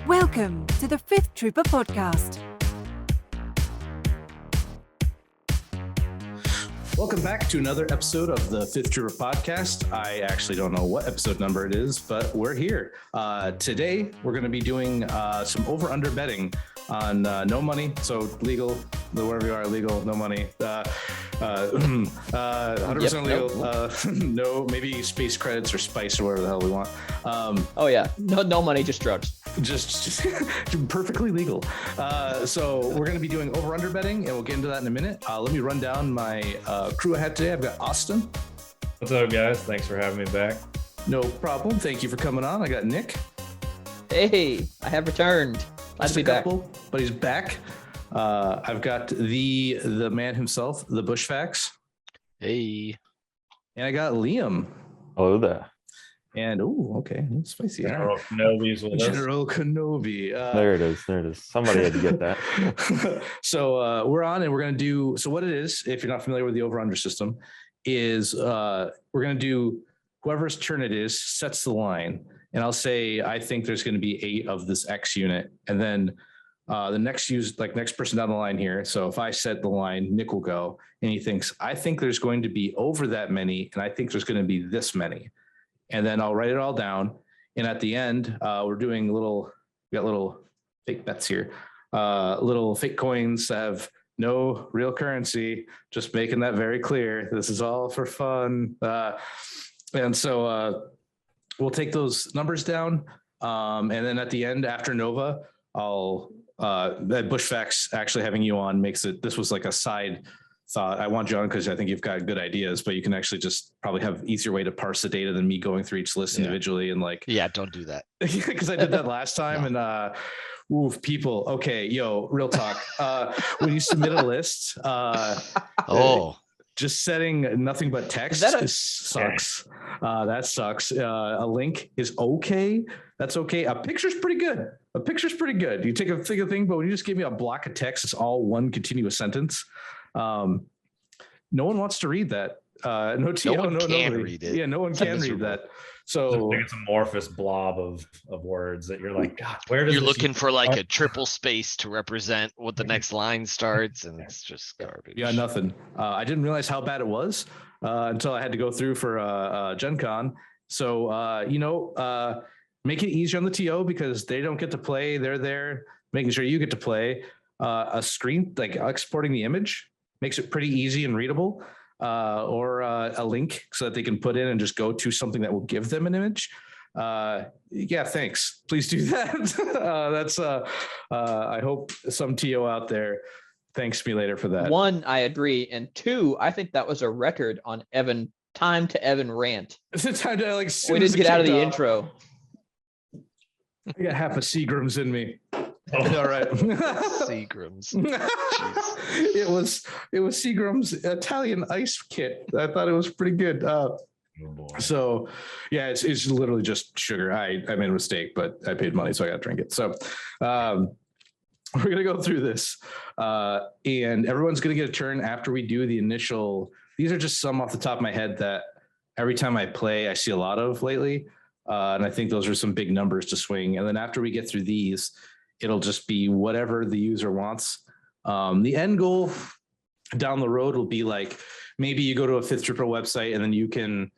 Welcome to the Fifth Trooper Podcast. Welcome back to another episode of the Fifth Trooper Podcast. I actually don't know what episode number it is, but we're here. Today, we're going to be doing some over-under betting on no money, so legal, wherever you are, legal, no money. 100% legal. No, maybe space credits or spice or whatever the hell we want. No money, just drugs. Just perfectly legal. So we're going to be doing over-under betting, and we'll get into that in a minute. Let me run down my crew I had today. I've got Austin. What's up, guys? Thanks for having me back. No problem. Thank you for coming on. I got Nick. Hey, I have returned. Glad to be back. But he's back. I've got the man himself, the Bushfacts. Hey. And I got Liam. Hello there. And okay, spicy. General Kenobi's with us. General Kenobi. There it is. Somebody had to get that. So we're on, and we're going to do. So what it is, if you're not familiar with the over/under system, is we're going to do whoever's turn it is sets the line, and I'll say I think there's going to be 8 of this X unit, and then the next person down the line here. So if I set the line, Nick will go, and he thinks I think there's going to be over that many, and I think there's going to be this many. And then I'll write it all down. And at the end, we're doing we got little fake bets here, little fake coins that have no real currency, just making that very clear. This is all for fun. And so we'll take those numbers down. And then at the end, after Nova, that Bushfacts actually having you on makes it, this was like a side thought. I want you on because I think you've got good ideas, but you can actually just probably have easier way to parse the data than me going through each list individually and Don't do that. Because I did that last time. No. And people, okay, real talk. When you submit a list, just setting nothing but text sucks. That sucks. A link is okay. That's okay. A picture's pretty good. You take a thing, but when you just give me a block of text, it's all one continuous sentence. No one wants to read that. No one can read it. Yeah, no one can read that. So it's an amorphous blob of words that you're like, God, where does you're looking for like a triple space to represent what the next line starts, and it's just garbage. Yeah, nothing. I didn't realize how bad it was until I had to go through for Gen Con. So make it easier on the TO because they don't get to play. They're there making sure you get to play. A screen, like exporting the image, makes it pretty easy and readable, or a link so that they can put in and just go to something that will give them an image. Thanks. Please do that. I hope some TO out there thanks me later for that. 1, I agree. And 2, I think that was a record on time to Evan rant. It's a time to we didn't get out of the intro. I got half a Seagrams in me. All right. Seagrams. It was Seagram's Italian ice kit. I thought it was pretty good. So yeah, it's literally just sugar. I made a mistake, but I paid money, so I got to drink it. So we're gonna go through this, and everyone's gonna get a turn after we do the initial. These are just some off the top of my head that every time I play, I see a lot of lately, and I think those are some big numbers to swing. And then after we get through these, it'll just be whatever the user wants. The end goal down the road will be like, maybe you go to a Fifth Trooper website and then you can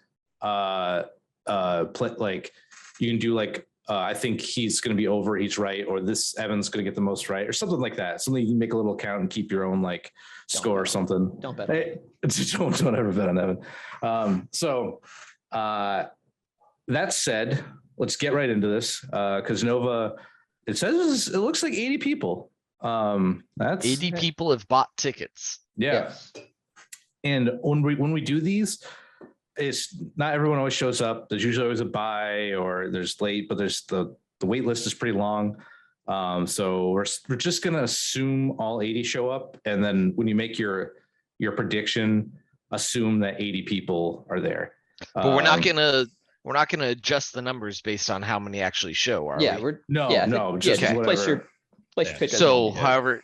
I think he's going to be over, he's right, or this Evan's going to get the most right, or something like that. Something you can make a little account and keep your own score or something. Don't bet. Don't ever bet on Evan. That said, let's get right into this because Nova. It looks like 80 people. That's 80 people have bought tickets. Yeah. And when we do these, it's not everyone always shows up. There's usually always a buy or there's late, but there's the wait list is pretty long. So we're just gonna assume all 80 show up, and then when you make your prediction, assume that 80 people are there. But we're not gonna adjust the numbers based on how many actually show, are we? Just whatever. Place your pick. So however,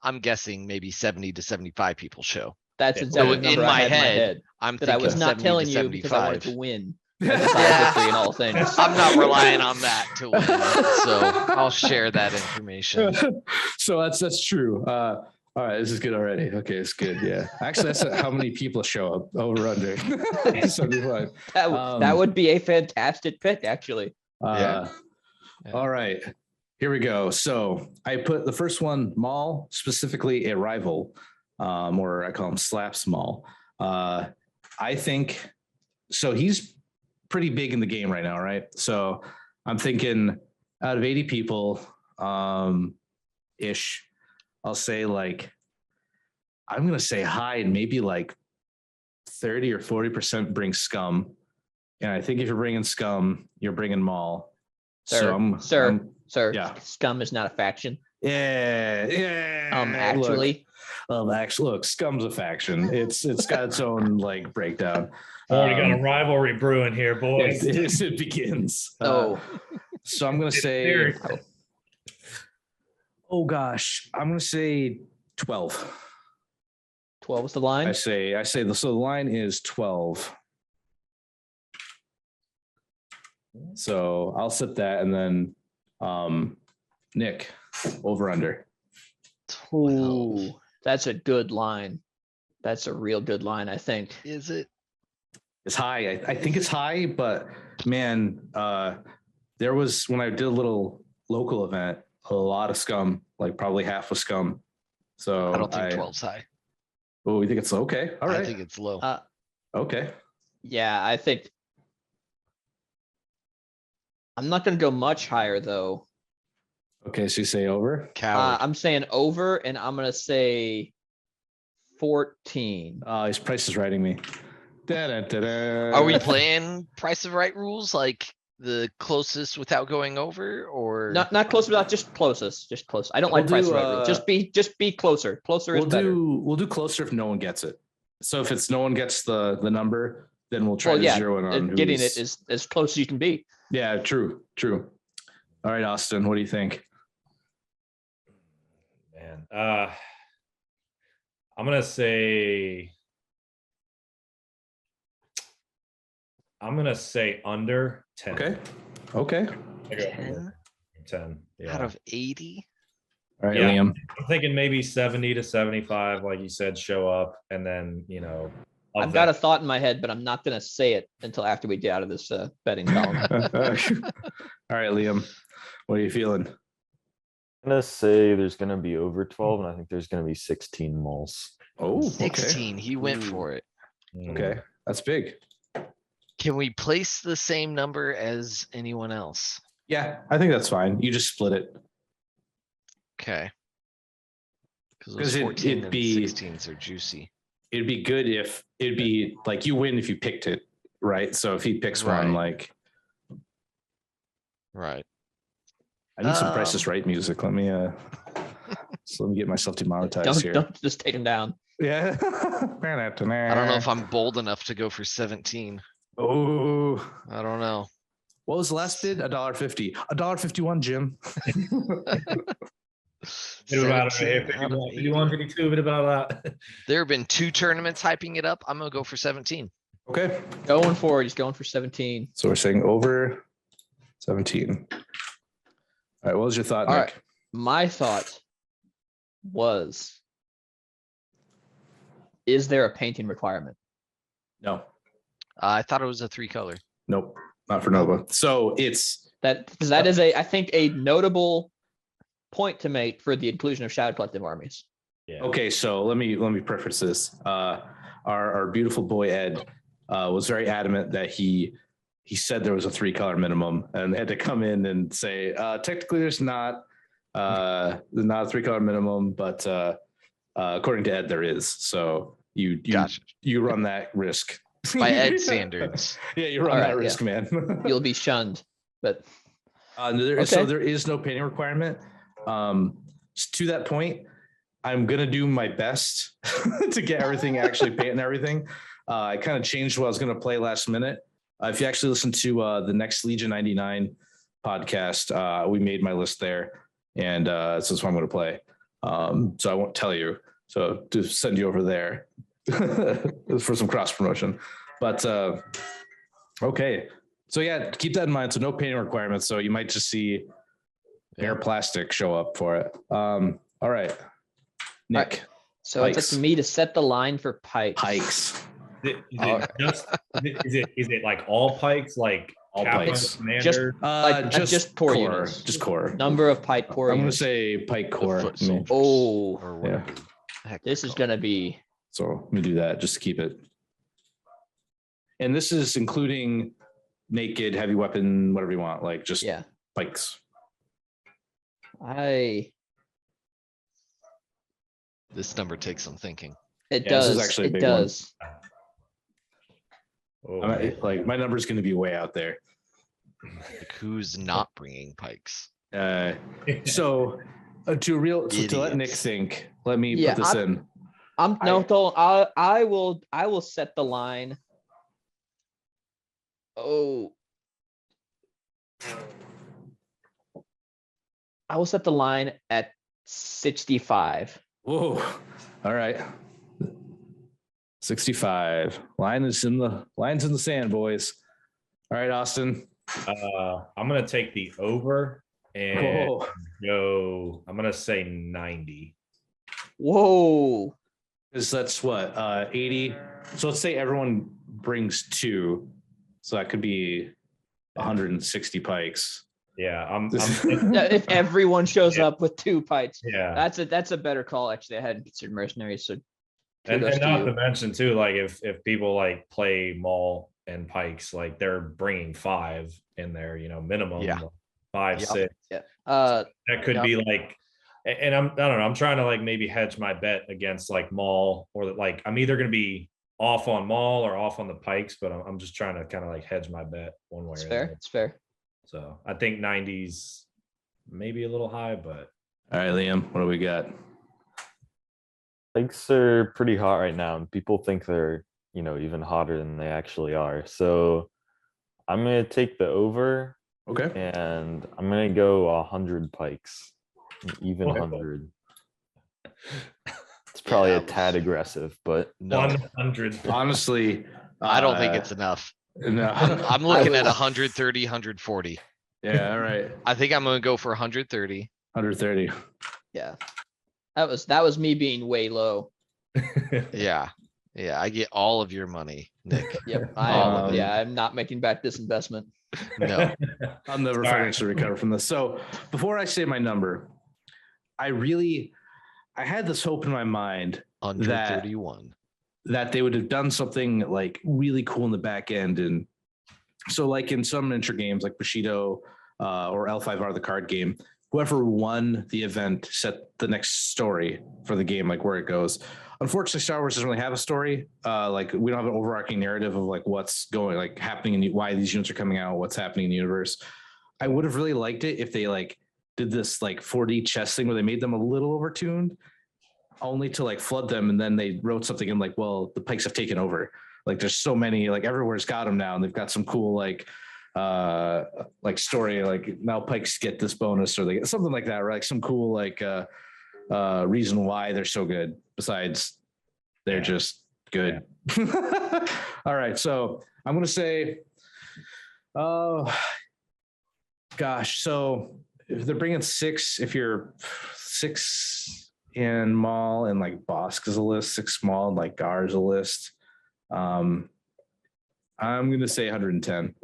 I'm guessing maybe 70 to 75 people show. That's exactly in my head. I'm that I was not telling you because I wanted 75. to win. as a side victory in all things. I'm not relying on that to win, so I'll share that information. So that's true. All right, this is good already. Okay, it's good. Yeah, actually, that's how many people show up over under 75. That would be a fantastic pick, actually. Yeah. All right, here we go. So I put the first one, Maul, specifically a rival, or I call him Slaps Maul. I think so. He's pretty big in the game right now, right? So I'm thinking out of 80 people, ish. I'll say like, I'm going to say high and maybe like 30 or 40% bring Scum. And I think if you're bringing Scum, you're bringing Maul. Sir, yeah. Scum is not a faction. Yeah. Actually. Look, Scum's a faction. It's got its own like breakdown. Already got a rivalry brewing here, boys. It begins. So I'm going to say, oh gosh, I'm going to say 12. 12 is the line. I say the line is 12. So I'll set that, and then Nick, over under. 12. Ooh, that's a good line. That's a real good line, I think. Is it? It's high. I think it's high, but man, there was, when I did a little local event, a lot of Scum, like probably half was Scum. So I don't think 12's high. Oh, you think it's okay? All right. I think it's low. Okay. Yeah, I think I'm not going to go much higher though. Okay, so you say over? Coward. I'm saying over, and I'm going to say 14. His price is writing me. Are we playing Price of Right rules, like the closest without going over, or Not close, but just closest. Just close. I don't We'll like price do, right rule. Just be closer. Closer is better. We'll do closer if no one gets it. So if it's no one gets the number, then we'll try to zero in on getting who's- it is as close as you can be. Yeah, true. All right, Austin, what do you think? Man, I'm gonna say under 10. Okay. I go 10 10. Yeah. out of 80? All right, Yeah. Liam. I'm thinking maybe 70 to 75, like you said, show up, and then I've got a thought in my head, but I'm not going to say it until after we get out of this betting column. All right, Liam, what are you feeling? I'm gonna say there's gonna be over 12, and I think there's gonna be 16 moles. Oh, okay. 16. He went for it. Okay, that's big. Can we place the same number as anyone else? Yeah, I think that's fine. You just split it. Okay. Because 'Cause those 14 it'd be- and 16s are juicy. It'd be good if it'd be like you win if you picked it, right? So if he picks one, Right. like Right. I need some Price is Right music. Let me get myself demonetized here. Don't just take him down. Yeah. I don't know if I'm bold enough to go for 17. Oh, I don't know. what was the last bid? $1.50. $1.51, Jim. Bit about it, 17 out of 51, 52, bit about that. There have been 2 tournaments hyping it up. I'm gonna go for 17. Okay. Going forward, he's going for 17. So we're saying over 17. All right. What was your thought, All Nick? right. My thought was, is there a painting requirement? No. I thought it was a 3-color. Nope. Not for Nova. So it's Because that is I think a notable point to make for the inclusion of Shadow Collective armies. Yeah. okay. So let me preface this. Our beautiful boy Ed was very adamant that he said there was a 3-color minimum and had to come in and say technically there's not a 3-color minimum, but according to Ed there is. So you Gotcha. you run that risk. By Ed standards. Yeah, you run All that right, risk, man. You'll be shunned, but So Okay. there is no painting requirement. To that point, I'm gonna do my best to get everything actually painted and everything. I kind of changed what I was gonna play last minute. If you actually listen to the next Legion 99 podcast, we made my list there, and so that's what I'm gonna play. So I won't tell you. So to send you over there for some cross promotion, but Okay. So yeah, keep that in mind. So no painting requirements. So you might just see bare plastic show up for it. All right. Nick. So it's up Pikes. to me to set the line for pikes. Pikes. Is it Alright. just is it like all pikes, like All Captain pikes. Commander? Just core units. Just core. Number of pike core I'm gonna units. say pike The core. foot I mean, soldiers. Oh, Or whatever. the heck this they're is called. gonna be so let me do that just to keep it. And this is including naked, heavy weapon, whatever you want, like just yeah. pikes. This number takes some thinking. It Yeah, this is does. actually a It big one. does. Oh, Like my number's gonna be way out there. Like, who's not bringing pikes? So to let Nick Idiots. think, let me Yeah, put this in. I will set the line. Oh. I will set the line at 65. Whoa. All right. 65. Line's in the sand, boys. All right, Austin. I'm gonna take the over and Whoa. go. I'm gonna say 90. Whoa. Because that's what 80. So let's say everyone brings 2. So that could be 160 pikes. Yeah, I'm If everyone shows Yeah. up with 2 pikes, yeah. that's a better call. Actually, I hadn't considered mercenaries. So And kudos to not you. to mention too, like if people like play Maul and Pikes, like they're bringing 5 in there, minimum Yeah. 5, Yep. 6. Yeah. That could Yep. be like, and I don't know. I'm trying to like maybe hedge my bet against like Maul, or like I'm either going to be off on Maul or off on the Pikes, but I'm just trying to kind of like hedge my bet one way It's or the fair. other. It's fair. So I think 90's maybe a little high, but All right, Liam, what do we got? Pikes are pretty hot right now, and people think they're, even hotter than they actually are. So I'm gonna take the over, Okay. and I'm gonna go 100 pikes, an even Okay. 100. It's probably Yeah, a tad aggressive, but No, 100. Honestly, I don't think it's enough. no. I'm looking at 130, 140. Yeah, all right. I think I'm gonna go for 130. 130. Yeah. That was me being way low. Yeah. Yeah, I get all of your money, Nick. Yep. Um, I'm not making back this investment. No. I'll never Sorry. financially recover from this. So before I say my number, I had this hope in my mind 131. that they would have done something like really cool in the back end. And so like in some miniature games like Bushido or L5R, the card game, whoever won the event set the next story for the game, like where it goes. Unfortunately, Star Wars doesn't really have a story. Like we don't have an overarching narrative of like what's going, like happening and why these units are coming out, what's happening in the universe. I would have really liked it if they like did this like 4D chess thing where they made them a little overtuned, only to like flood them, and then they wrote something in like, well, the Pikes have taken over. Like there's so many, like everywhere's got them now, and they've got some cool like story, like now Pikes get this bonus or they get something like that, right? Like some cool like reason why they're so good besides they're just good. All right, so I'm gonna say oh gosh, so if they're bringing 6, if you're 6 in Maul and like Bosk is a list, 6 small and like Gar is a list, I'm gonna say 110.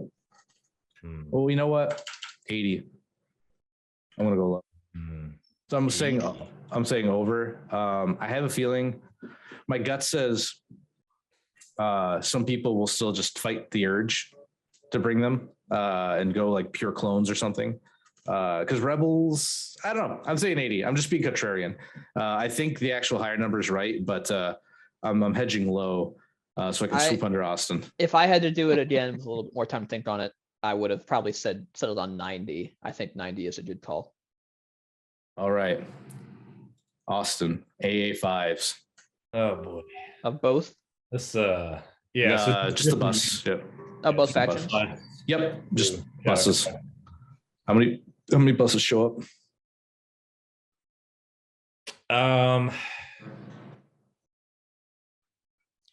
Well, you know what? 80. I'm gonna go low. So I'm saying over. I have a feeling my gut says some people will still just fight the urge to bring them and go like pure clones or something. Because Rebels, I don't know. I'm saying 80. I'm just being contrarian. I think the actual higher number is right, but I'm hedging low so I can swoop under Austin. If I had to do it again with a little bit more time to think on it, I would have probably settled on 90. I think 90 is a good call. All right. Austin, AA5s. Oh boy. Of both? This yeah, so Just the bus. Yep. Of both just the bus. factions? Yep. Just Yeah. buses. How many buses show up? I'm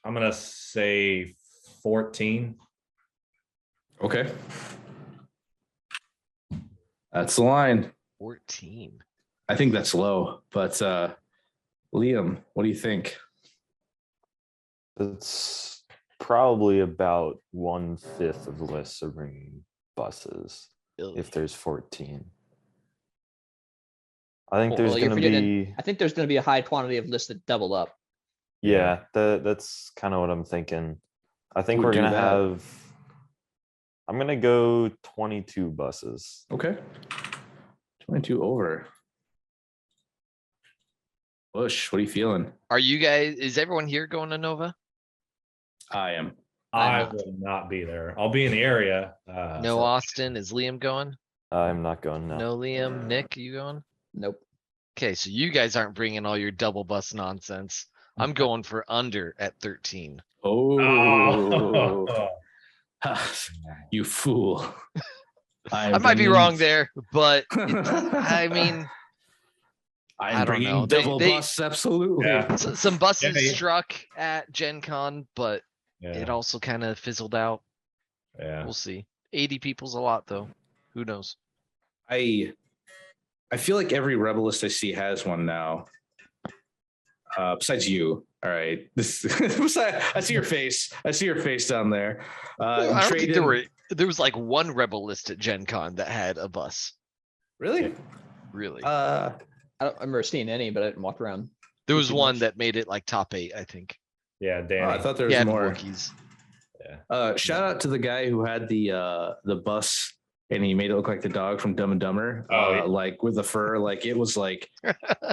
gonna say 14. Okay. That's the line. 14. I think that's low, but Liam, what do you think? It's probably about 1/5 of the lists are bringing buses Really? if there's 14. I think Well, there's you're going to forgetting- be, I think there's going to be a high quantity of lists that double up. yeah, that's kind of what I'm thinking. I think Would we're do going to that. have, I'm going to go 22 buses. Okay. 22 over. Bush, what are you feeling? Are you guys, is everyone here going to Nova? I am. I not. will not be there. I'll be in the area. No, for- Austin. Is Liam going? I'm not going, no. No, Liam. Nick, you going? Nope. Okay, so you guys aren't bringing all your double bus nonsense. I'm going for under at 13. Oh, Oh, you fool. I might be wrong there, but I mean, I I'm don't bringing know. double They- bus, absolutely. Yeah. some buses Yeah. struck at Gen Con, but yeah. it also kind of fizzled out. Yeah. We'll see. 80 people's a lot though. Who knows? I feel like every Rebelist I see has one now. Besides you. All right. This I see your face. I see your face down there. I don't think trade there in- were. There was like one rebel list at Gen Con that had a bus. Really? Really, I don't remember seeing any, but I didn't walk around. there was too one much. that made it like top 8. I think. Yeah, Oh, Danny. I thought there He was had more. Wookiees. Shout out to the guy who had the bus and he made it look like the dog from Dumb and Dumber. Oh, yeah. Like with the fur, like it was like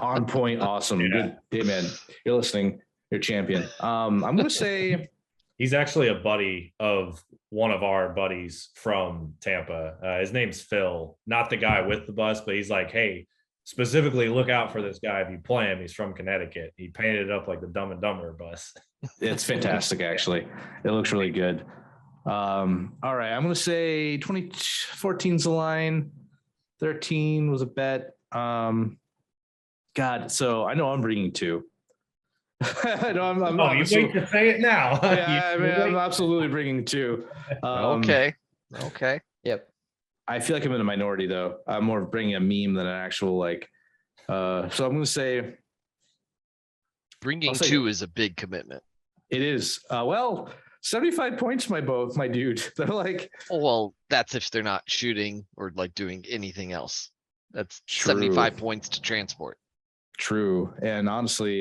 on point, awesome. Yeah. Good. Hey man, you're listening. You're champion. I'm gonna say He's actually a buddy of one of our buddies from Tampa. His name's Phil, not the guy with the bus, but he's like, hey, specifically look out for this guy if you play him. He's from Connecticut. He painted it up like the Dumb and Dumber bus. it's fantastic, actually. It looks really good. All right, I'm gonna say 2014's the line, 13 was a bet. God, so I know I'm bringing 2. I know I'm Oh, you wait to say it now. yeah, I You mean, I'm wait. absolutely bringing 2. Okay. Okay. Yep. I feel like I'm in a minority though. I'm more bringing a meme than an actual like. So I'm gonna say Bringing say- 2 is a big commitment. it is. Well, 75 points, my dude. They're like Oh, well, that's if they're not shooting or like doing anything else. That's True. 75 points to transport. true, and honestly,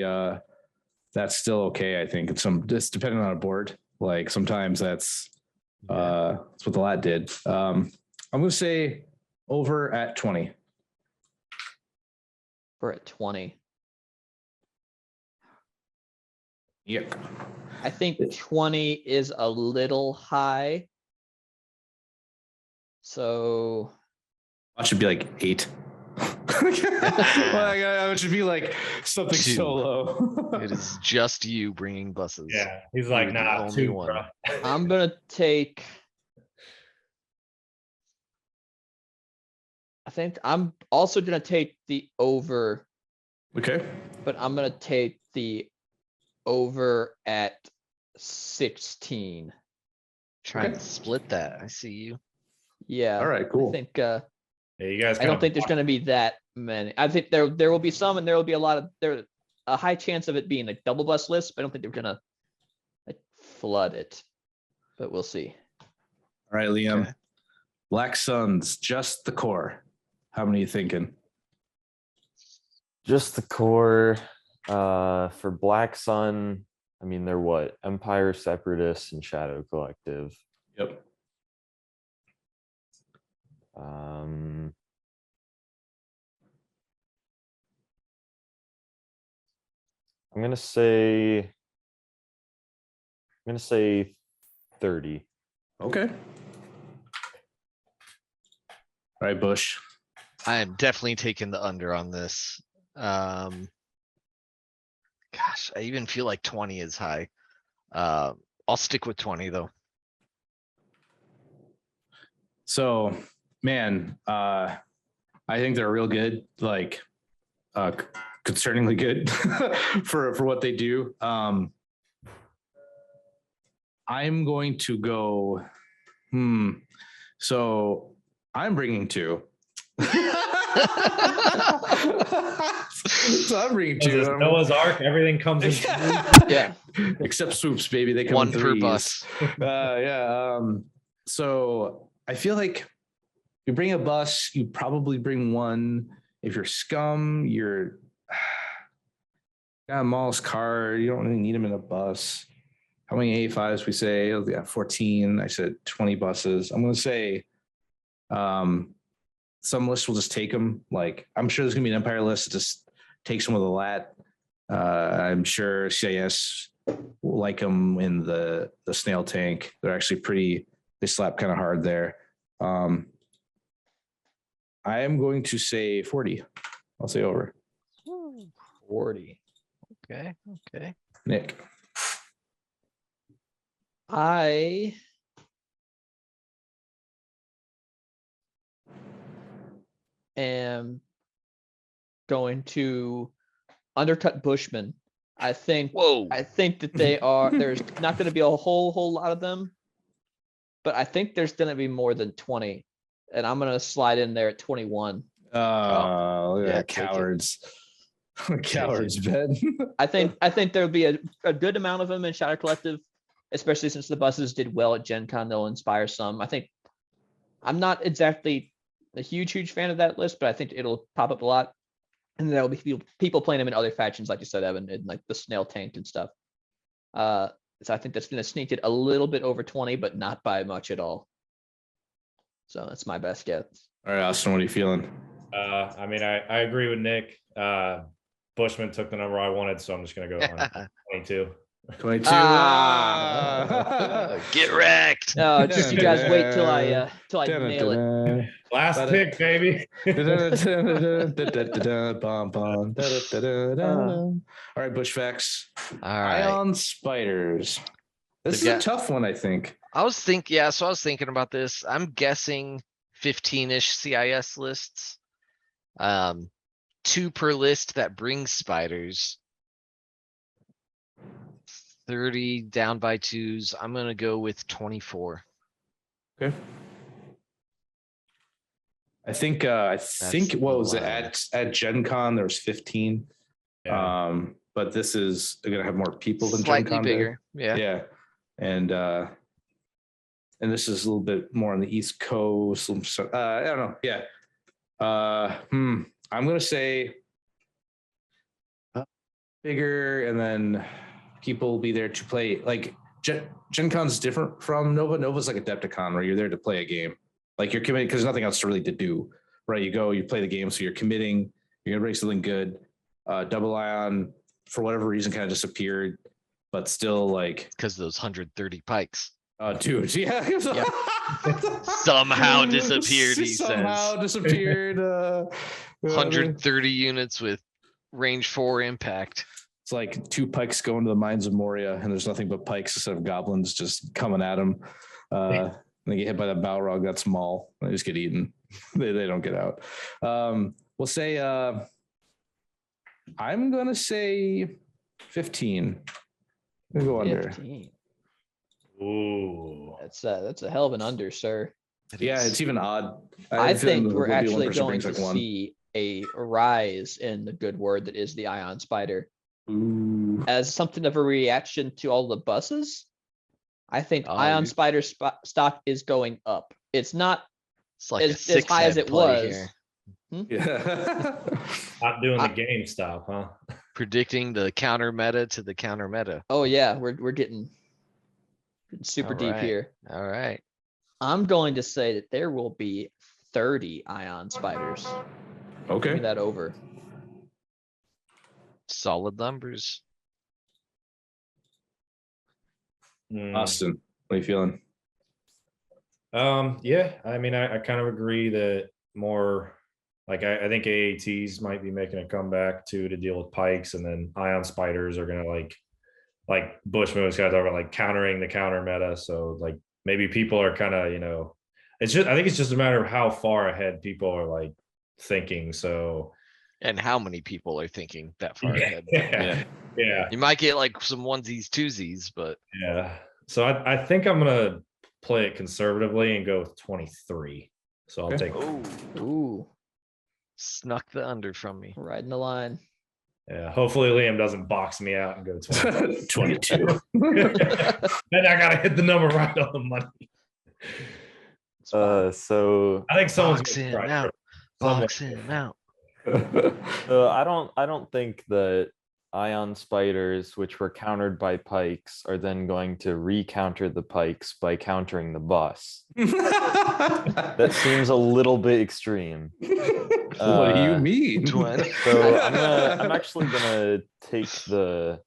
that's still okay. I think it's just depending on a board. Like sometimes that's what the lat did. I'm gonna say over at 20. We're at 20. Yep. I think 20 is a little high. So It should be like 8. Like, it should be like something 2. so low. It is just you bringing buses. Yeah, he's like, You're the nah, only 2, one. bro. I'm gonna take. I think I'm also gonna take the over, Okay. but I'm gonna take the over at 16. Trying Okay. to split that. I see you. Yeah. All right. Cool. I think Yeah, you guys. I don't think there's gonna be that many. I think there will be some, and there will be a high chance of it being a double bus list, but I don't think they're gonna like flood it. But we'll see. All right, Liam. Okay. Black Suns, just the core. How many are you thinking? Just the core. For Black Sun, I mean, they're what? Empire Separatists and Shadow Collective. Yep. I'm gonna say 30. Okay. All right, Bush. I am definitely taking the under on this. Gosh, I even feel like 20 is high. I'll stick with 20 though. So, man, I think they're real good, like concerningly good for what they do. I'm going to go. So I'm bringing 2. So I'm bringing Is this 2. Noah's Ark, everything comes in. Yeah. Except swoops, baby. They come One in per 3s. bus. Yeah. So I feel like if you bring a bus, you probably bring 1. If you're scum, you're got a Maul's car. You don't really need them in a bus. How many A5s we say? Oh, yeah, 14. I said 20 buses. I'm gonna say some lists will just take them. Like I'm sure there's gonna be an Empire list that just takes them with a lat. I'm sure CIS will like them in the snail tank. They're actually pretty. They slap kind of hard there. I am going to say 40. I'll say over. 40. Okay, okay. Nick. I am going to undercut Bushman. I think Whoa. that they are, there's not going to be a whole lot of them, but I think there's going to be more than 20, and I'm going to slide in there at 21. Oh, yeah, yeah, take it. cowards. Cowards, Ben. I think there'll be a good amount of them in Shadow Collective, especially since the buses did well at Gen Con. They'll inspire some. I think I'm not exactly a huge fan of that list, but I think it'll pop up a lot. And there'll be people playing them in other factions, like you said, Evan, in like the snail tank and stuff. So I think that's going to sneak it a little bit over 20, but not by much at all. So that's my best guess. All right, Austin, what are you feeling? I mean, I agree with Nick. Bushman took the number I wanted, so I'm just gonna go on 22. 22. Get wrecked. No, just you guys wait till I nail it. Last pick, baby. All right, Bushfacts. All right. Ion spiders. This They've is a got- tough one, I think. I was thinking about this. I'm guessing 15-ish CIS lists. 2 per list that brings spiders. 30 down by 2s. I'm gonna go with 24. Okay. I think what was it low. at Gen Con there was 15. Yeah. But this is gonna have more people than Gen Slightly Con did. bigger. Yeah. Yeah. And this is a little bit more on the East Coast. So, I don't know. Yeah. I'm gonna say bigger, and then people will be there to play. Like Gen Con's different from Nova. Nova's like Adepticon, where you're there to play a game. Like you're committed because there's nothing else really to do, right? You go, you play the game, so you're committing. You're gonna bring something good. Double Ion, for whatever reason, kind of disappeared, but still like Because those 130 pikes dude, yeah. somehow disappeared. He Somehow says disappeared. 130 units with range 4 impact. It's like 2 pikes going to the mines of Moria, and there's nothing but pikes instead of goblins just coming at them. And they get hit by the Balrog. That's Maul. They just get eaten. they don't get out. We'll say I'm gonna say 15. I'm gonna go under. 15. Ooh. That's a hell of an under, sir. Yeah, it's even odd. I have a feeling think we're there'll be one actually person going brings to like 1. see a rise in the good word that is the Ion Spider. Ooh. As something of a reaction to all the buses, I think Oh, Ion you- Spider stock is going up. It's not It's like as a high as 6-head it play was. here. Yeah. Not doing the GameStop, huh? Predicting the counter meta to the counter meta. Oh yeah, we're getting super deep Alright. here. All right. I'm going to say that there will be 30 Ion Spiders. Give me Okay. that over. Solid numbers. Mm. Austin, what are you feeling? Yeah, I mean, I kind of agree that more like I think AATs might be making a comeback too to deal with pikes, and then Ion Spiders are gonna like Bushman was kind of talking about like countering the counter meta. So like maybe people are kind of, it's just I think it's just a matter of how far ahead people are like thinking. So And how many people are thinking that far ahead? yeah. You might get like some onesies, twosies, but Yeah. So I think I'm gonna play it conservatively and go with 23. So I'll Okay. take. Oh, Ooh, snuck the under from me. riding the line. Yeah, hopefully Liam doesn't box me out and go 20. 22. Then I gotta hit the number right on the money. It's fine. So I think someone's Box gonna in, try. out. Someone- Box in, out. I don't think that ion spiders, which were countered by pikes, are then going to re-counter the pikes by countering the bus. That seems a little bit extreme. What do you mean? 20. So I'm actually gonna take the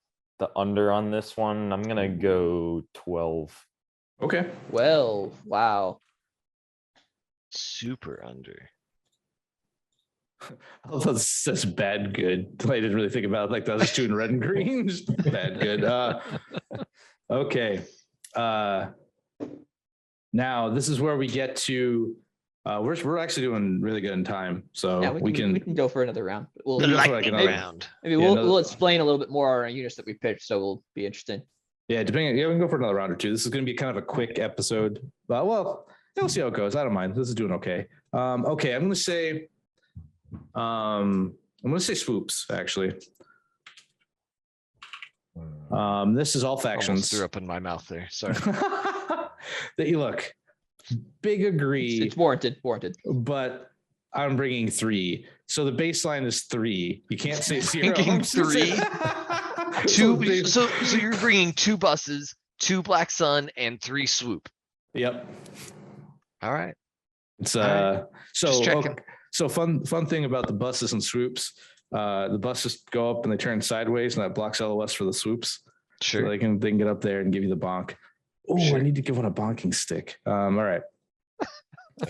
under on this one. I'm gonna go 12. Okay. Well, wow. Super under. Although that's bad good. I didn't really think about it like that. I was just doing red and green. Just bad good. Okay. Now this is where we get to we're actually doing really good in time. So Yeah, we can go for another round. We'll, The can feel like lightning another- round. maybe yeah, we'll another- explain a little bit more our units that we picked, so we'll be interesting. we can go for another round or two. This is gonna be kind of a quick episode. Well, we'll see how it goes. I don't mind. This is doing okay. Okay, I'm gonna say swoops, actually. This is all Almost factions. threw up in my mouth there. Sorry. That you look, big agree, It's warranted. but I'm bringing 3. So the baseline is 3. You can't say 0. Thinking 3? So you're bringing 2 buses, 2 Black Sun, and 3 swoop. Yep. All right. It's right. Just checking. so fun thing about the buses and swoops. The buses go up and they turn sideways, and that blocks LOS for the swoops. So Sure. they can get up there and give you the bonk. Oh, Sure. I need to give one a bonking stick. All right.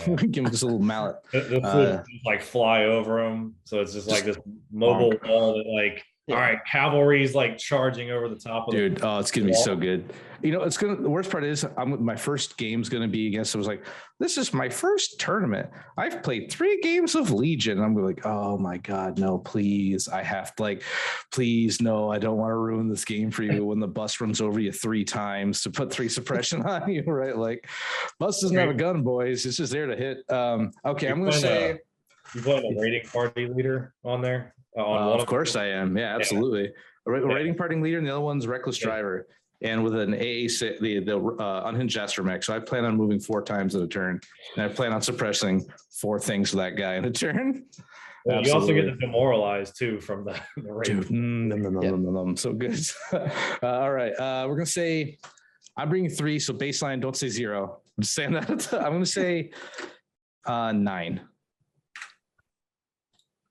Give him just a little mallet. The fools just like fly over them, so it's just like this mobile bonk. wall that like, all right, cavalry's like charging over the top of Dude, oh, it's gonna be so good. You know, the worst part is my first game's gonna be against. I was like, this is my first tournament. I've played 3 games of Legion. I'm like, oh my god, no, please. I have to please, no, I don't want to ruin this game for you when the bus runs over you 3 times to put 3 suppression on you, right? Like, bus doesn't have a gun, boys. It's just there to hit. Okay, I'm gonna say you playing a raiding party leader on there. On one of course I am. Yeah, absolutely. A raiding party leader, and the other one's reckless driver. And with an AA, the unhinged astromech. So I plan on moving 4 times in a turn, and I plan on suppressing 4 things to that guy in a turn. Well, you also get Absolutely. to demoralize too from the raiding. Dude, nom, so good. All right, we're gonna say I'm bringing 3, so baseline. Don't say 0. I'm just saying that. I'm gonna say 9.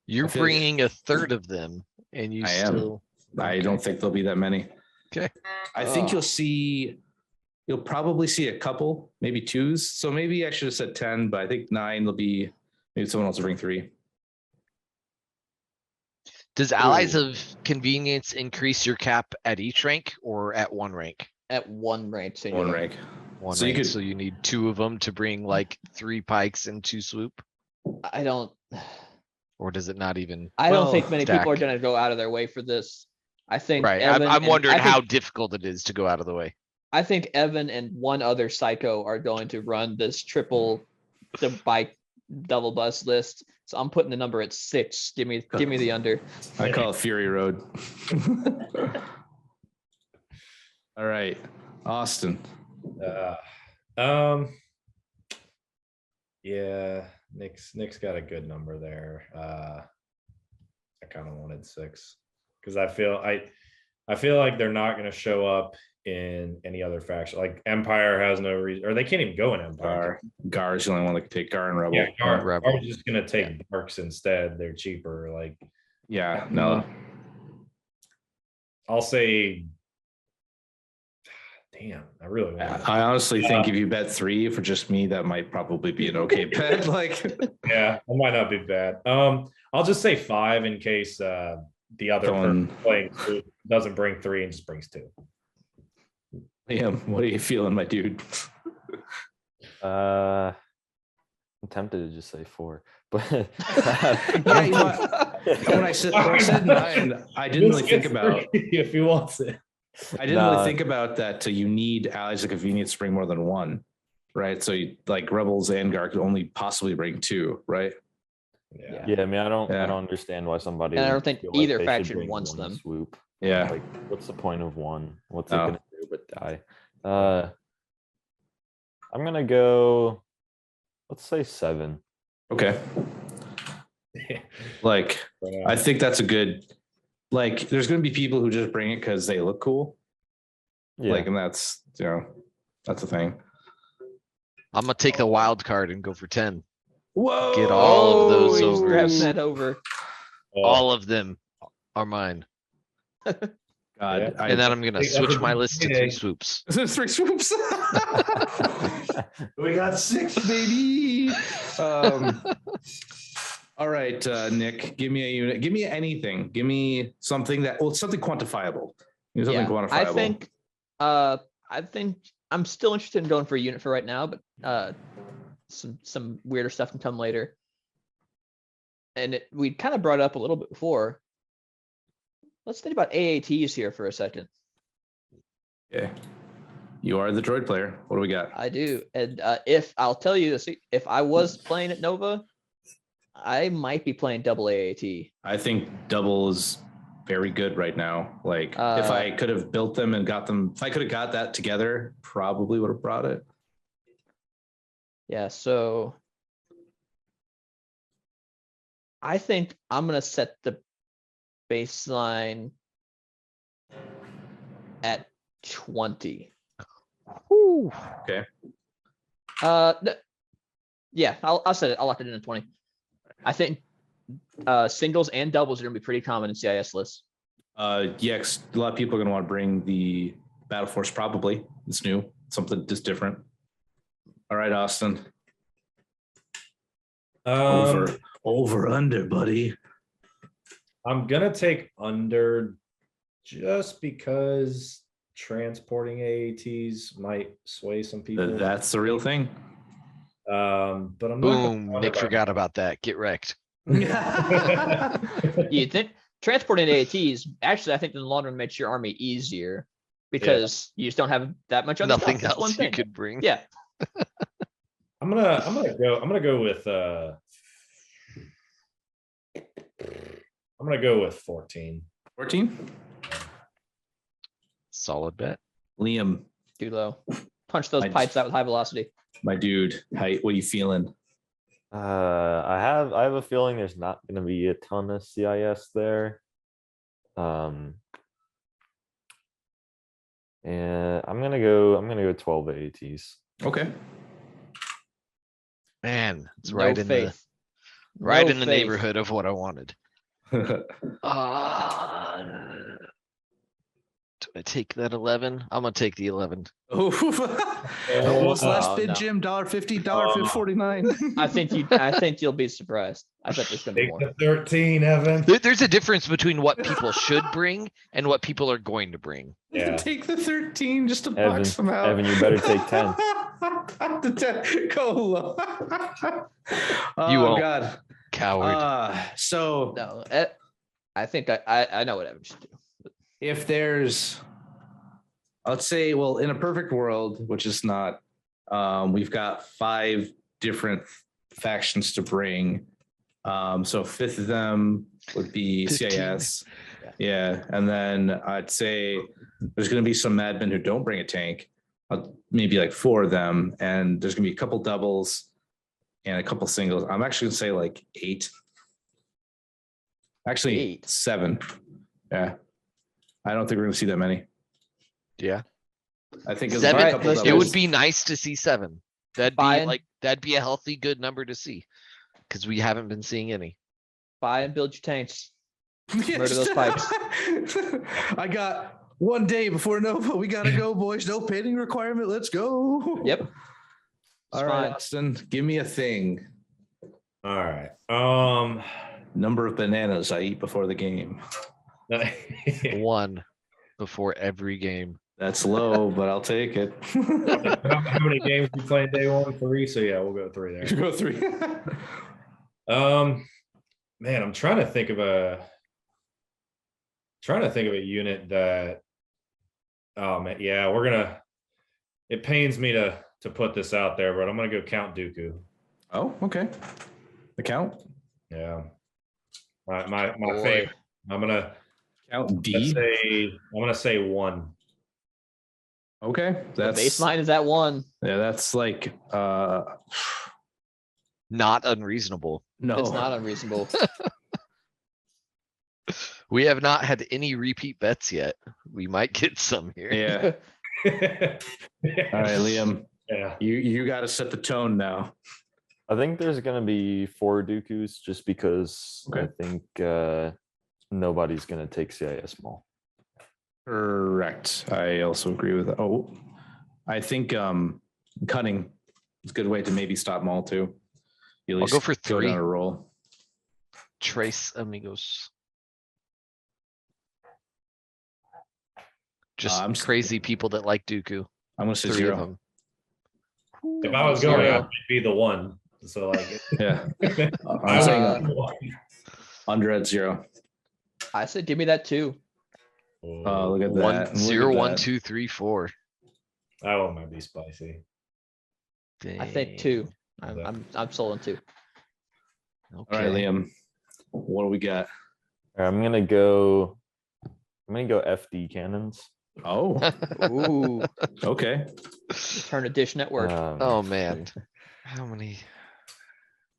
You're I feel- bringing a third of them, and you I am. still. I don't think there'll be that many. Okay. I think you'll probably see a couple, maybe 2s. So maybe I should have said 10, but I think 9 will be, maybe someone else will bring 3. Does allies of convenience increase your cap at each rank or at 1 rank? At 1 rank. So 1 rank. 1 So you rank. could- So you need 2 of them to bring like 3 pikes and 2 swoop, I don't or does it not even? think many people are stack. gonna go out of their way for this. I think Right. Evan I'm and- wondering I think- how difficult it is to go out of the way. I think Evan and one other psycho are going to run this triple the bike double bus list. So I'm putting the number at 6. Give me the under. I call it Fury Road. All right, Austin. Yeah, Nick's got a good number there. I kind of wanted 6 because I feel like they're not going to show up in any other faction. Like Empire has no reason, or they can't even go in Empire. Gar is the only one that can take Gar and Rebel. Yeah, Rebel. Gar's just going to take Darks instead. They're cheaper. Like, Yeah, no. I'll say, damn, I really want. I honestly think if you bet 3 for just me, that might probably be an okay bet. Like, Yeah, it might not be bad. I'll just say 5 in case the other Going- person playing 2 doesn't bring 3 and just brings 2. Liam, what are you feeling, my dude? I'm tempted to just say 4, but Yeah, you know what? When I said 9, I didn't really think about. if he wants it. I didn't really think about that. You need allies of convenience to bring more than 1, right? So like Rebels and Gar could only possibly bring 2, right? Yeah. Yeah, I mean, I don't Yeah. understand why somebody. And I would don't think feel like either they should faction bring wants one them. Swoop. Yeah. Like, what's the point of one? What's it Oh. gonna do but die? I'm gonna go. Let's say 7. Okay. Like, I think that's a good. Like, there's going to be people who just bring it because they look cool. Yeah. Like, and that's that's the thing. I'm gonna take the wild card and go for 10. Whoa! Get all of those he's grabbing overs. that over. All of them are mine. God, Yeah. And then I'm gonna think that's switch a my good list to idea. 3 swoops. There's 3 swoops. We got 6, baby. All right, Nick, give me a unit. Give me anything. Give me something something quantifiable. Give me something Yeah, quantifiable. I think I'm still interested in going for a unit for right now, but some weirder stuff can come later. And we kind of brought it up a little bit before. Let's think about AATs here for a second. Okay. You are the droid player. What do we got? I do, and if I'll tell you this, if I was playing at Nova, I might be playing double AAT. I think double is very good right now. Like, if I could have built them and got them, if I could have got that together, probably would have brought it. Yeah, so I think I'm gonna set the baseline at 20. Okay. Yeah, I'll set it. I'll lock it in at 20. I think singles and doubles are gonna be pretty common in CIS lists. Yeah, 'cause a lot of people are going to want to bring the Battle Force. Probably it's new, something just different. All right, Austin. Over under, buddy. I'm gonna take under just because transporting AATs might sway some people. That's the real thing. But I'm not Boom, Nick forgot about that. Get wrecked. You think transporting AATs actually, I think in the long run makes your army easier because you just don't have that much other Nothing stuff. That's one else you thing. could bring. Yeah, I'm gonna go with 14. 14. Solid bet. Liam, too low. Punch those I pipes just- out with high velocity. my dude, what are you feeling? I have a feeling there's not going to be a ton of CIS there. And I'm gonna go 12 AATs. Okay. Man, it's No right in the faith. right No in the faith. neighborhood of what I wanted. Do I take that 11? I'm gonna take the 11. What's last bid, no. Jim? $1.50, $1.49. I think you'll be surprised. I bet there's gonna be Take more. the 13, Evan. There's a difference between what people should bring and what people are going to bring. Yeah. Take the 13 just to Evan, box them out. Evan, you better take 10. The 10. Go low. Oh, You won't. God. Coward. So No, I think I know what Evan should do. if there's, let's say, well, in a perfect world, which is not, we've got 5 different factions to bring. So 5th of them would be 15. CIS. Yeah. And then I'd say there's going to be some madmen who don't bring a tank, maybe like 4 of them. And there's going to be a couple doubles and a couple singles. I'm actually going to say like 8. Actually, 8. 7. Yeah. I don't think we're going to see that many. Yeah. I think it's 7. a couple let's- It doubles. would be nice to see 7. That'd Fine. be a healthy, good number to see. Because we haven't been seeing any. Buy and build your tanks. Murder those pipes. I got 1 day before Nova. We gotta go, boys. No painting requirement. Let's go. Yep. It's All right, fine. Austin. Give me a thing. All right. Number of bananas I eat before the game. 1 before every game. That's low, but I'll take it. How many games we play in day 1? 3. So yeah, we'll go 3 there. Go 3. Man, I'm trying to think of a unit that, oh man, yeah, it pains me to to put this out there, but I'm gonna go Count Dooku. Oh, okay. The count. Yeah. My Boy. favorite. I'm gonna Count D. I'm gonna say 1. Okay, The that's baseline is at 1. Yeah, that's like Not unreasonable. no. It's not unreasonable. We have not had any repeat bets yet. We might get some here. Yeah. All right, Liam, Yeah. you got to set the tone now. I think there's gonna be 4 Dooku's just because I Okay. think nobody's gonna take CIS small. Correct. I also agree with that. Oh, I think cutting is a good way to maybe stop Maul too. You at I'll least go for down 3. a roll. Trace amigos. Just I'm crazy people that like Dooku. I'm gonna say 3 of 0. them. If I was going, Zero. I'd be the 1. So like, Yeah, I I'm saying Uh, would be the under at 0. I said, give me that 2. Oh, look at One, that. Look 0, at 1, that. 2, 3, 4. That one might be spicy. I think 2. Dang. I'm sold on 2. All right, Liam, what do we got? All right, I'm gonna go FD cannons. Oh, Ooh, okay. turn a Dish Network. Oh, man. How many?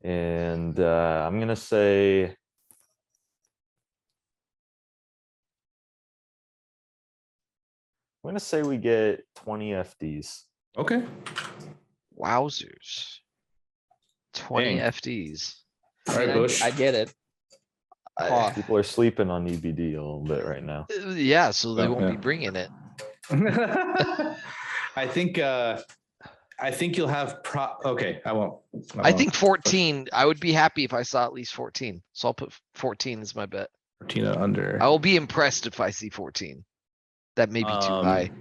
And I'm gonna say we get 20 FDs. Okay. Wowzers. 20 Dang. FDs. All I right, mean, Bush. I get it. I- People are sleeping on EBD a little bit right now. Yeah, so they Oh, won't be yeah. bringing it. I think you'll have okay, I won't. I think 14, I would be happy if I saw at least 14. So I'll put 14 as my bet. 14 under. I will be impressed if I see 14. That may be too high.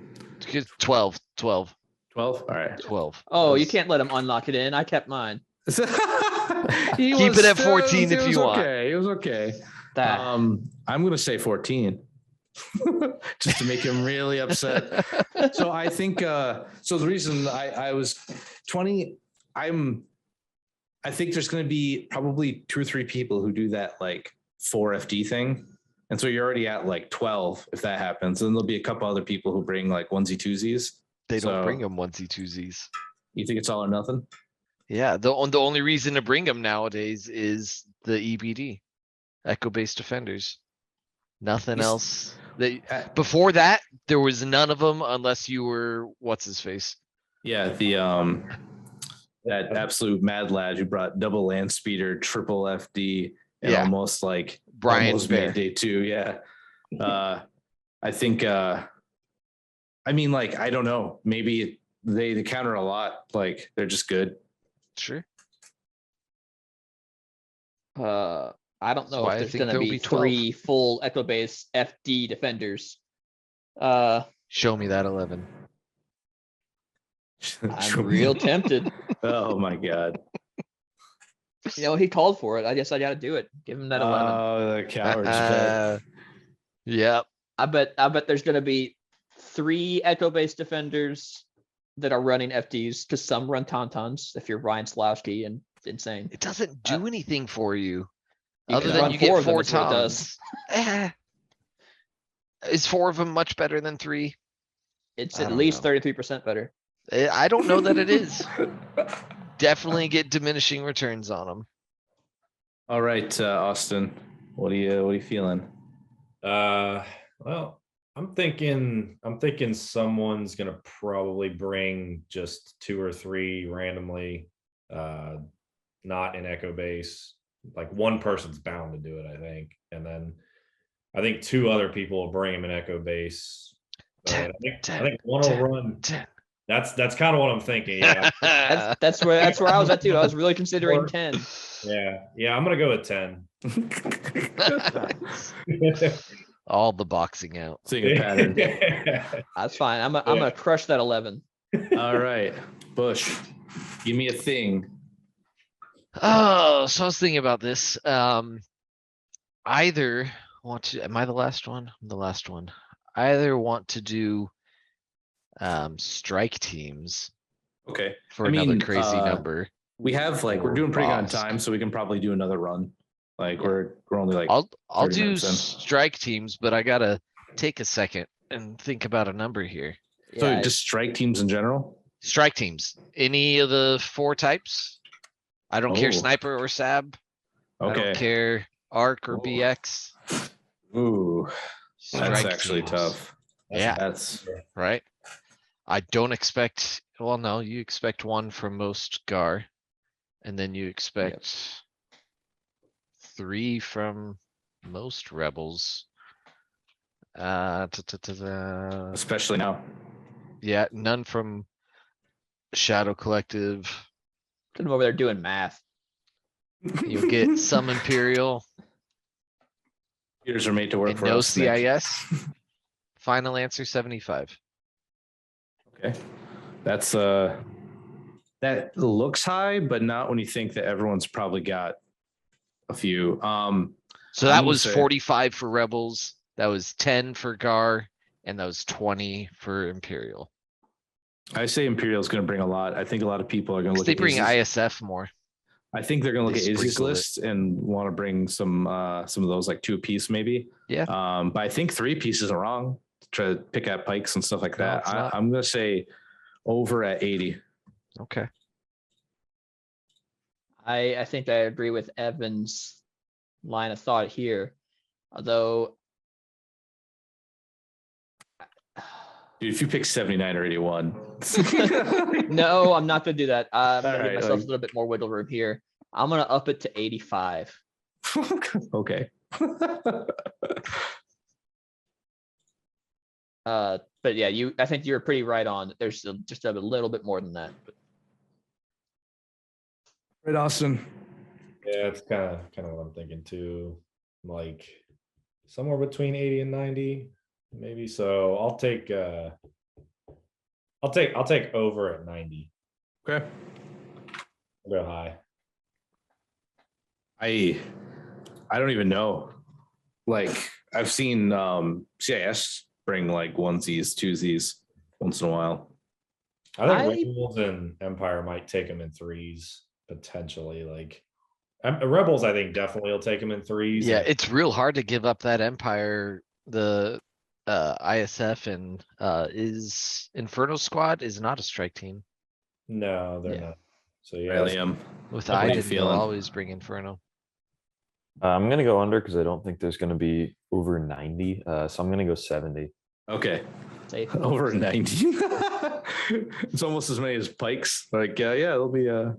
12, 12, 12. All right. 12. Oh, you That's- can't let him unlock it in. I kept mine. Keep it at 14 if you want. Okay, it was okay. That I'm gonna say 14, just to make him really upset. So I think so. The reason I was 20, I think there's going to be probably 2 or 3 people who do that like 4 FD thing, and so you're already at like 12 if that happens. And there'll be a couple other people who bring like onesie twosies. They don't So- bring them onesie twosies. You think it's all or nothing? Yeah, the only reason to bring them nowadays is the EBD, echo-based defenders. Nothing Yes. else. They Uh, before that, there was none of them unless you were what's his face. Yeah, the that absolute mad lad who brought double land speeder, triple FD, and Yeah. almost like Brian almost Bear. made day 2. Yeah. I think I mean, like, I don't know. Maybe they counter a lot. Like they're just good. Sure. I don't know why I if there's think gonna there'll be be 12. 3 full Echo Base FD defenders. Show me that 11. I'm real tempted. Oh my god. You know, he called for it. I guess I gotta do it. Give him that 11. Oh, the cowards. bet. Yep. I bet there's gonna be 3 Echo Base defenders that are running FDs because some run Tauntauns if you're Ryan Slowski and insane. It doesn't do anything for you. You Other can than run you 4 get of them, 4 is what it does. tons. Is 4 of them much better than 3? It's I at don't least know. 33% better. I don't know that it is. Definitely get diminishing returns on them. All right, Austin. What are you feeling? Well, I'm thinking someone's gonna probably bring just 2 or 3 randomly, not in Echo Base. Like one person's bound to do it, I think, and then I think 2 other people will bring him in Echo Base. But I think one will run. 10. That's kind of what I'm thinking. Yeah, That's where I was at too. I was really considering Or- 10. yeah. I'm gonna go with 10. All the boxing out. Seeing a pattern. That's fine. I'm gonna crush that 11. All right, Bush. Give me a thing. Oh, so I was thinking about this. Either want to, am I the last one? I'm the last one. I either want to do strike teams Okay. for I another mean, crazy number. We have like, we're Or doing pretty good on Bosk. time, so we can probably do another run. Like, Yeah. we're only like, I'll 30 do minutes in. strike teams, but I gotta take a second and think about a number here. so Yeah, just strike teams in general? Strike teams, any of the 4 types. I don't care Oh. sniper or sab. I don't Okay. care arc or Ooh. BX. Ooh, that's Strike actually teams. tough. Yeah, That's, right? I don't expect, well, no, you expect 1 from most Gar. And then you expect 3 from most rebels. especially now. Yeah, none from Shadow Collective. I'm over there doing math. You'll get some Imperial Computers are made to work and for no us. Nick. CIS. Final answer 75. Okay. That's that looks high, but not when you think that everyone's probably got a few. So I'm that gonna was say- 45 for rebels. That was 10 for Gar, and that was 20 for Imperial. I say Imperial is going to bring a lot. I think a lot of people are going to 'Cause look they at bring Izzy's- ISF more. I think they're going to look They at Izzy's sprinkled it. list and want to bring some of those like 2 apiece maybe. Yeah. But I think 3 pieces are wrong to try to pick at pikes and stuff like No, that. it's not. I'm going to say over at 80. Okay. I think I agree with Evan's line of thought here, although. Dude, if you pick 79 or 81. No, I'm not gonna do that. I'm gonna give Alright, myself like- a little bit more wiggle room here. I'm gonna up it to 85. Okay. But yeah, I think you're pretty right on. There's just a little bit more than that. Right, Austin. Yeah, it's kind of what I'm thinking too. Like somewhere between 80 and 90, maybe. So I'll take over at 90. Okay. I'll go high. I don't even know. Like I've seen CIS bring like onesies, twosies once in a while. I think I- Rebels and Empire might take them in 3s potentially. Like Rebels, I think definitely will take them in 3s. Yeah, and- it's real hard to give up that Empire, the ISF and is Inferno Squad is not a strike team. no, they're Yeah. not. So yeah, Really am. With What are you Iden, they'll feeling? always bring Inferno. I'm gonna go under because I don't think there's gonna be over 90. So I'm gonna go 70. Okay. Safe. Over 90. It's almost as many as pikes. Like, yeah, it'll be yeah.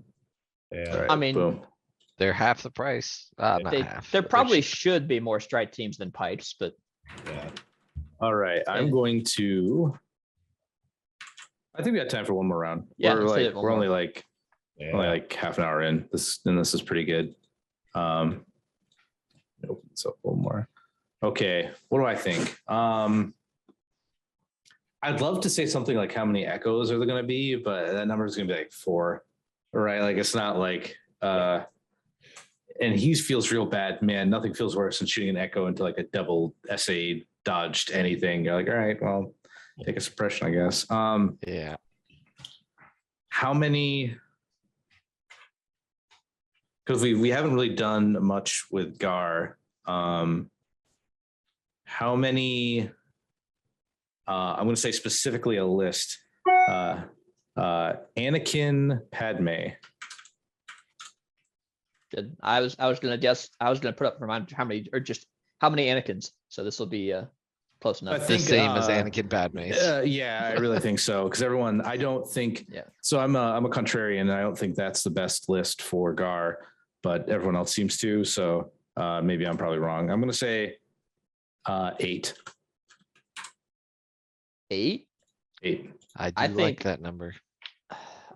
all right, I mean, boom. They're half the price. Not They, half. there but probably sh- should be more strike teams than pipes, but Yeah. All right. I'm And- going to I think we got time for one more round. Yeah, we're let's hit like it one we're more. only like half an hour in. This is pretty good. Open this up a little more. Okay, what do I think? I'd love to say something like how many echoes are there going to be, but that number is going to be like 4, right? Like it's not like and he feels real bad, man. Nothing feels worse than shooting an echo into like a double SA dodged anything. You're like, all right, well, take a suppression, I guess. Yeah. How many? Because we haven't really done much with Gar. How many? I'm going to say specifically a list. Anakin, Padme. good. I was gonna put up for mine how many Anakins. So this will be close enough. I The think, same as uh, Anakin Padme's. Yeah, I really think so. Because everyone, I don't think. Yeah. So I'm a contrarian, and I don't think that's the best list for Gar, but everyone else seems to. So maybe I'm probably wrong. I'm going to say 8. 8. 8. I do I like think- that number.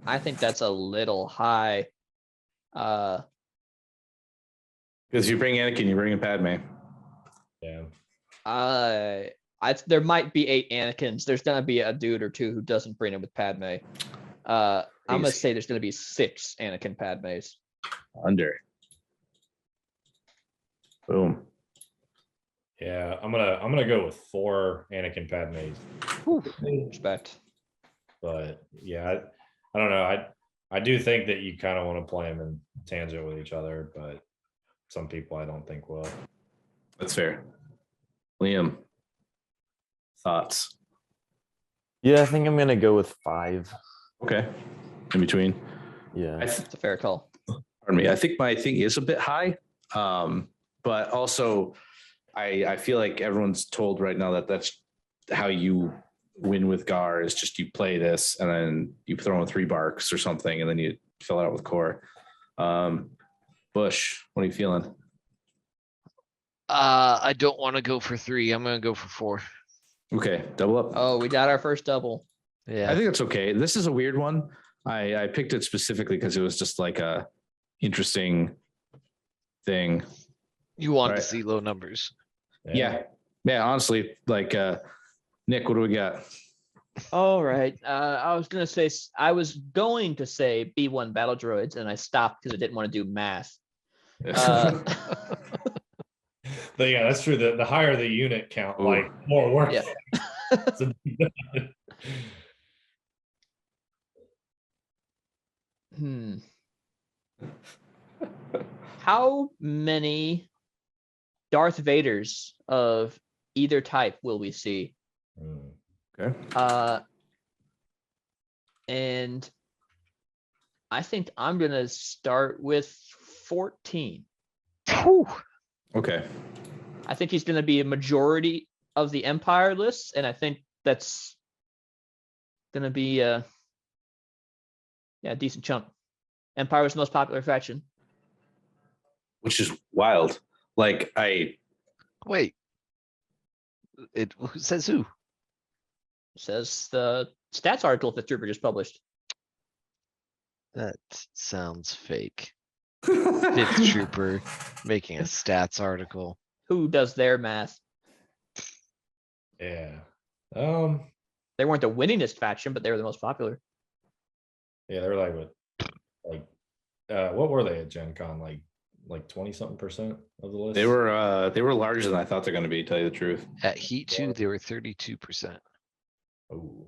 I think that's a little high. Because if you bring Anakin, you bring in Padme. Yeah. There might be 8 Anakins. There's gonna be a dude or two who doesn't bring it with Padme. I'm gonna Easy. say there's gonna be 6 Anakin Padmes. Under. Boom. Yeah. I'm gonna go with 4 Anakin Padmes. Respect. But yeah, I don't know. I do think that you kind of want to play them in tangent with each other, but some people I don't think will. That's fair. Liam, thoughts? Yeah, I think I'm gonna go with 5. Okay. In between. Yeah. It's a fair call. Pardon me. I think my thing is a bit high. But also I feel like everyone's told right now that that's how you win with Gar is just you play this and then you throw in 3 barks or something and then you fill it out with core. Bush, what are you feeling? I don't want to go for 3. I'm gonna go for 4. Okay, double up. Oh, we got our first double. I Yeah, think that's okay. This is a weird one. I picked it specifically because it was just like a interesting thing. you want to Right. see low numbers. Yeah. Yeah, honestly, like Nick, what do we got? All right. I was going to say B1 battle droids, and I stopped because I didn't want to do math. But yeah, that's true. The higher the unit count, Ooh. like more work. Yeah. So- How many Darth Vaders of either type will we see? Mm. Okay. And I think I'm gonna start with 14. Whew. Okay. I think he's gonna be a majority of the Empire lists, and I think that's gonna be a decent chunk. Empire was the most popular faction. Which is wild. Like Wait. Who says who? Says the stats article that Trooper just published. That sounds fake. 5th trooper making a stats article. Who does their math? Yeah. They weren't the winningest faction, but they were the most popular. Yeah, they're like what were they at Gen Con? Like 20-something% of the list. they were larger than I thought they're gonna be, to tell you the truth. At Heat 2, they were 32%. Oh.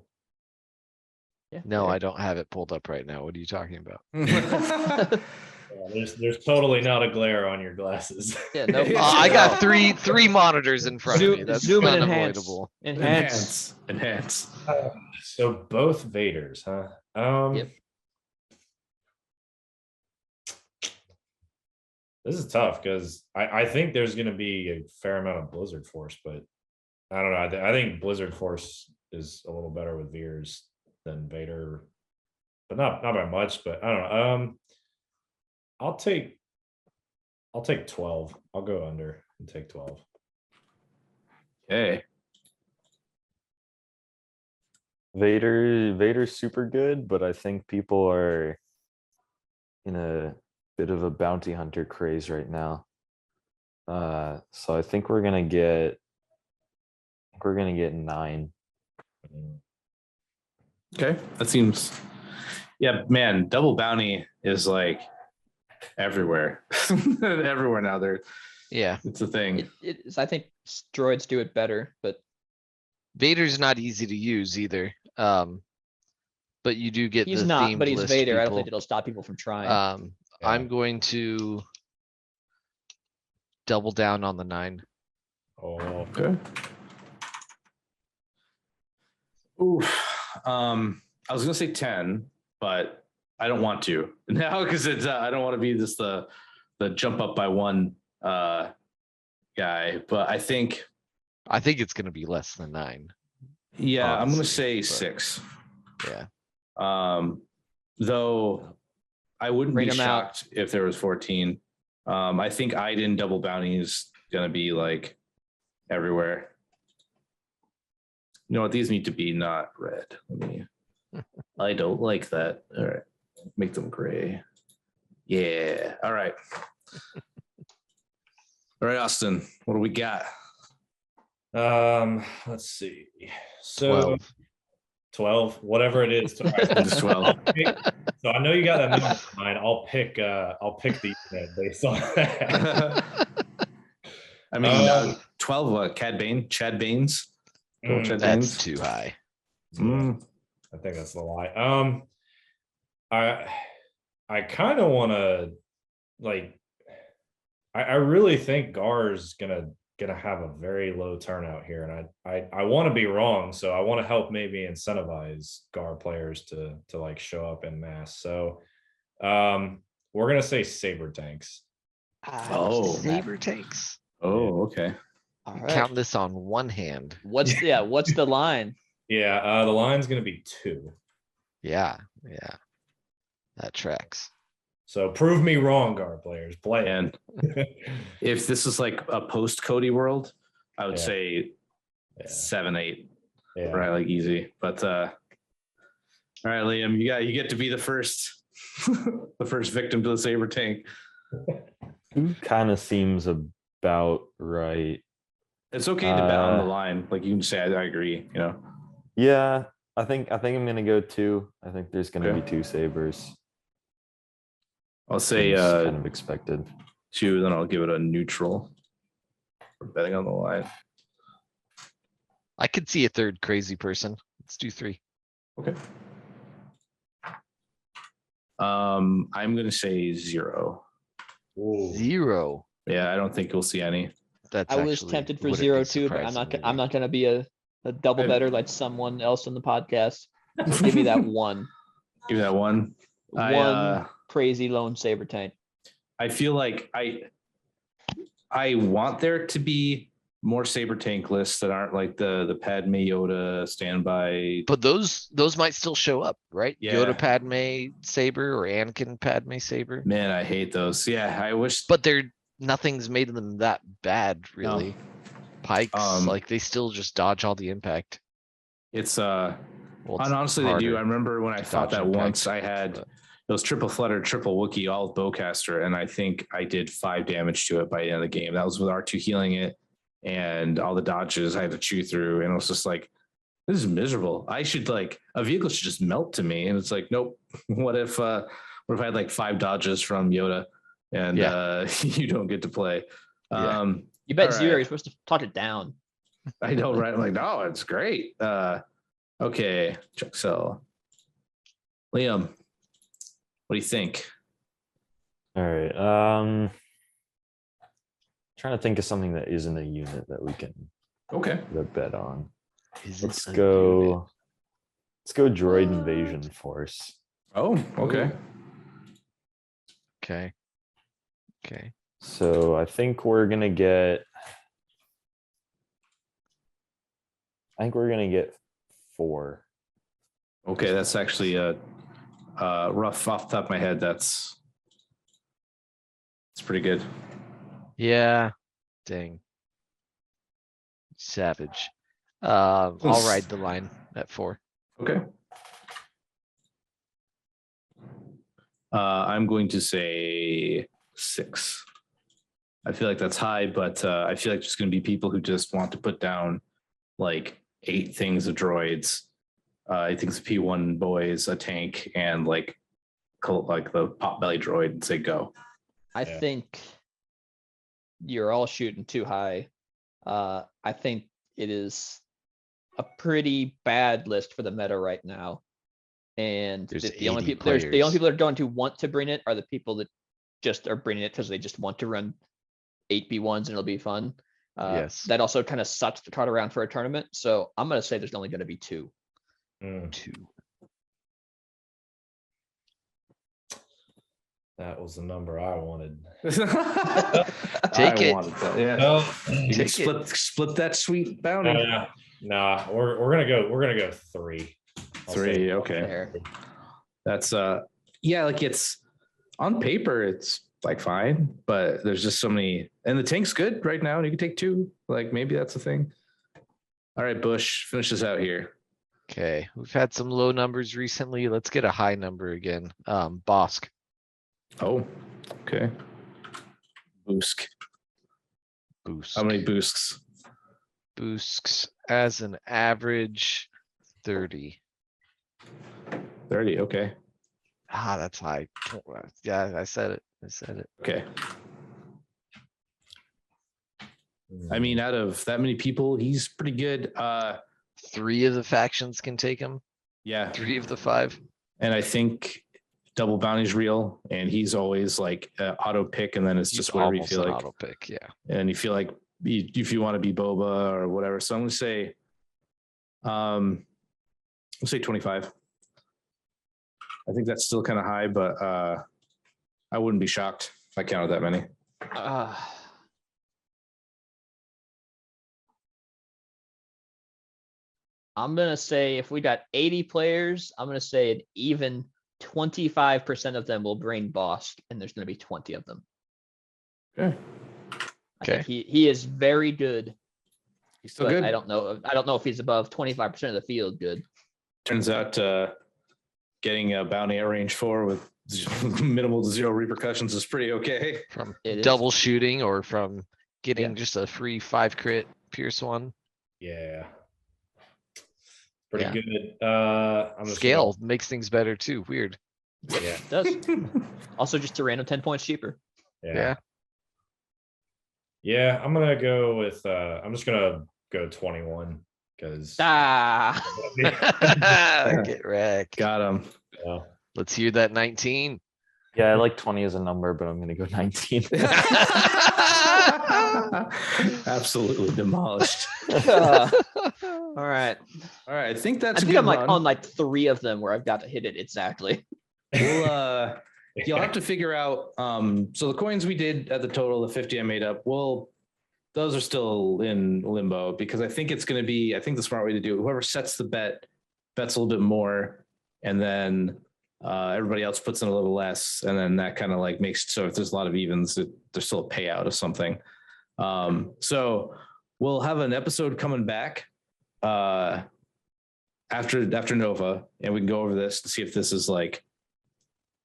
Yeah. No, I don't have it pulled up right now. What are you talking about? Yeah, there's totally not a glare on your glasses. Yeah, no. I got three monitors in front of me. That's Zoom and enhance. unavoidable. Enhance. So both Vaders, huh? Yep. This is tough because I think there's going to be a fair amount of Blizzard Force, but I don't know. I think Blizzard Force is a little better with Veers than Vader, but not by much. But I don't know. I'll take 12. I'll go under and take 12. Okay. Vader's super good, but I think people are in a bit of a bounty hunter craze right now. So I think we're gonna get 9. Okay. That seems man, double bounty is like everywhere. Everywhere now. Yeah. It's a thing. I think droids do it better, but Vader's not easy to use either. But you do get he's the not. themed But he's list Vader. I don't people. think it'll stop people from trying. Yeah. I'm going to double down on the 9. Oh, Okay. Oof. I was gonna say 10, but I don't want to now because it's I don't want to be just the jump up by 1 guy. But I think it's gonna be less than 9. I'm gonna say but- 6. Yeah. Though I wouldn't Bring be 'em out. shocked if there was 14. I think Iden double bounty is gonna be like everywhere. You know what? These need to be not red. I don't like that. All right, make them gray. Yeah. All right. All right, Austin. What do we got? let's see. So 12. whatever it is. Just 12. So I know you got that number in mind. I'll pick the unit based on that. I mean, 12. What? Chad Baines. Go with Chad That's Baines. too high. Mm. I think that's the lie. I kind of want to like. I really think Gar's gonna have a very low turnout here, and I want to be wrong, so I want to help maybe incentivize Gar players to like show up in mass. So, we're gonna say Saber tanks. Oh. Saber tanks. Oh, okay. All right. Count this on one hand. What's the line? Yeah, the line's gonna be 2. Yeah. That tracks. So prove me wrong, Gar players. Play And it. if this is like a post Cody world, I would Yeah. say Yeah. 7-8, Yeah. right? Like easy. But all right, Liam, you get to be the first the first victim to the Saber tank. Kind of seems about right. It's okay to bet on the line. Like you can say, I agree, you know. Yeah, I think I'm gonna go 2. I think there's gonna Okay. be 2 sabers. I'll say Seems kind of expected. 2, then I'll give it a neutral for betting on the line. I could see a third crazy person. Let's do 3. Okay. I'm gonna say 0. Ooh. 0. Yeah, I don't think you'll see any. That's I was actually tempted for wouldn't 0 be too, but I'm surprising not. I'm not gonna be a double I- better like someone else on the podcast. So give me that one. Give me that one. One crazy lone saber tank. I feel like I want there to be more Saber tank lists that aren't like the Padme Yoda standby. But those might still show up, right? Yeah. Yoda Padme Saber or Anakin Padme Saber. Man, I hate those. Yeah, I wish. But nothing's made them that bad, really. Pikes, like they still just dodge all the impact. It's Well, it's and honestly they do. harder I remember when I to thought dodge that impact, once I had but- those triple flutter, triple Wookiee, all with bowcaster, and I think I did 5 damage to it by the end of the game. That was with R2 healing it, and all the dodges I had to chew through, and it was just like, this is miserable. I should like a vehicle should just melt to me, and it's like, nope. What if I had like 5 dodges from Yoda, and you don't get to play? Yeah. You bet All 0. right. You're supposed to talk it down. I know, right? I'm like, no, it's great. Okay, check cell. Liam, what do you think? All right. Trying to think of something that isn't a unit that we can Okay. put a bet on. Isn't Let's a unit. go. Let's go droid invasion force. Oh, okay. Okay. So I think we're gonna get. I think we're gonna get 4. Okay, that's actually a rough off the top of my head. It's pretty good. Yeah. Dang. Savage. I'll ride the line at 4. Okay. I'm going to say 6. I feel like that's high, but I feel like there's going to be people who just want to put down like 8 things of droids. I think it's P1 boys, a tank, and like the Potbelly droid, and say go. I Yeah. think you're all shooting too high. I think it is a pretty bad list for the meta right now. And There's the only 80 people the only players. people that are going to want to bring it are the people that just are bringing it because they just want to run 8B1s and it'll be fun. Yes. That also kind of sucks to trot around for a tournament. So I'm gonna say there's only gonna be 2. 2. That was the number I wanted. Take I it. wanted that, yeah. No, You can Take it. split that sweet bounty. nah. We're gonna go 3. I'll 3, say- okay. Fair. That's yeah, like it's on paper, it's like fine, but there's just so many, and the tank's good right now, and you can take 2. Like maybe that's the thing. All right, Bush, finish this out here. Okay, we've had some low numbers recently. Let's get a high number again. Bosk. Oh, okay. Boosk. Boost. How many boosks? Boosks as an average 30. 30. Okay. That's high. Yeah, I said it. Okay. I mean, out of that many people, he's pretty good. 3 of the factions can take him. Yeah. 3 of the 5. And I think double bounties real, and he's always like auto pick, and then it's He's just whatever you almost feel an like, auto pick. Yeah. and you feel like if you want to be Boba or whatever. So I'm gonna say, let's say 25. I think that's still kind of high, but I wouldn't be shocked if I counted that many. I'm gonna say if we got 80 players, I'm gonna say an even 25% of them will bring Bosk, and there's gonna be 20 of them. Okay. I think he is very good, He's still but good. I don't know if he's above 25% of the field good. Turns out getting a bounty at range 4 with minimal to zero repercussions is pretty okay. From It is. double shooting or from getting Yeah. just a free 5 crit Pierce one. Yeah. Pretty Yeah. good. I'm just Scale makes things better too. Weird. Gonna, yeah. It does. Also just a random 10 points cheaper. Yeah. Yeah. I'm gonna go with I'm just gonna go 21 because Get wrecked. Got him. Let's hear that 19. Yeah, I like 20 as a number, but I'm gonna go 19. Absolutely demolished. All right. All right, I think that's. I think I'm like on like 3 of them where I've got to hit it exactly. We'll, you'll have to figure out. So the coins we did at the total, the 50 I made up. Well, those are still in limbo because I think it's going to be. I think the smart way to do it. Whoever sets the bets a little bit more, and then everybody else puts in a little less, and then that kind of like makes so if there's a lot of evens, there's still a payout of something. So we'll have an episode coming back after Nova, and we can go over this to see if this is like.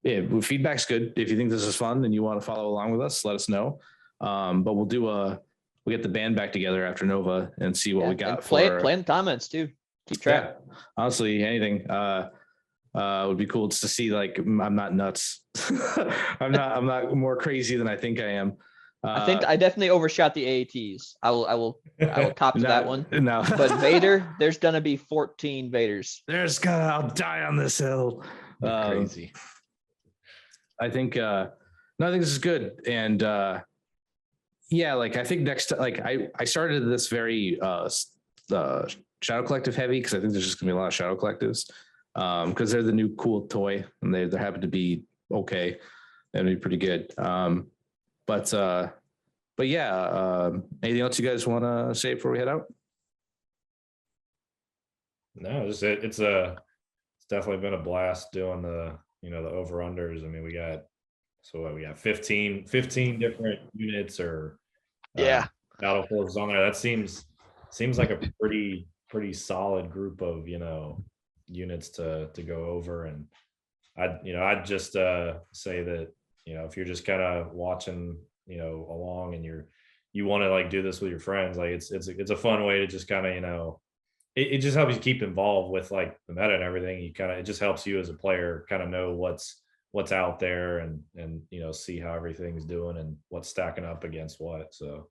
Yeah, feedback's good. If you think this is fun and you want to follow along with us, let us know. But we'll get the band back together after Nova and see what we got. Play in comments too. Keep track. Yeah, honestly, anything would be cool just to see. Like, I'm not nuts. I'm not more crazy than I think I am. I think I definitely overshot the AATs. I will cop to that one. No, But Vader, there's gonna be 14 Vaders. I'll die on this hill. Crazy. I think I think this is good. And yeah, like I think next like I started this very Shadow Collective heavy because I think there's just gonna be a lot of Shadow Collectives. Because they're the new cool toy and they happen to be okay and be pretty good. But yeah, anything else you guys want to say before we head out? No, just it's definitely been a blast doing the the over unders. I mean, we got 15 different units or battle forces on there. That seems like a pretty solid group of units to go over. And I'd just say that if you're just kind of watching along and you want to like do this with your friends, like it's a fun way to just kind of it just helps you keep involved with like the meta and everything. It just helps you as a player kind of know what's out there and see how everything's doing and what's stacking up against what. So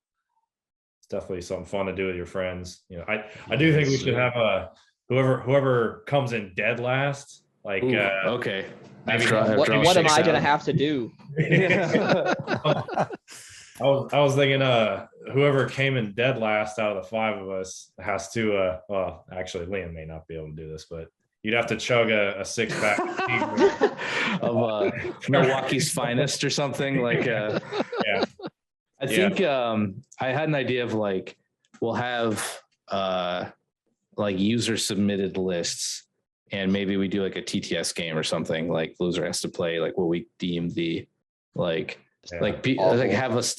it's definitely something fun to do with your friends. I do think we should have whoever comes in dead last, like okay. maybe What am I gonna have to do? I was thinking whoever came in dead last out of the 5 of us has to well, actually Liam may not be able to do this, but you'd have to chug a 6-pack of Milwaukee's finest or something like yeah. I think I had an idea of like we'll have like user submitted lists and maybe we do like a TTS game or something, like loser has to play like what we deem the like have us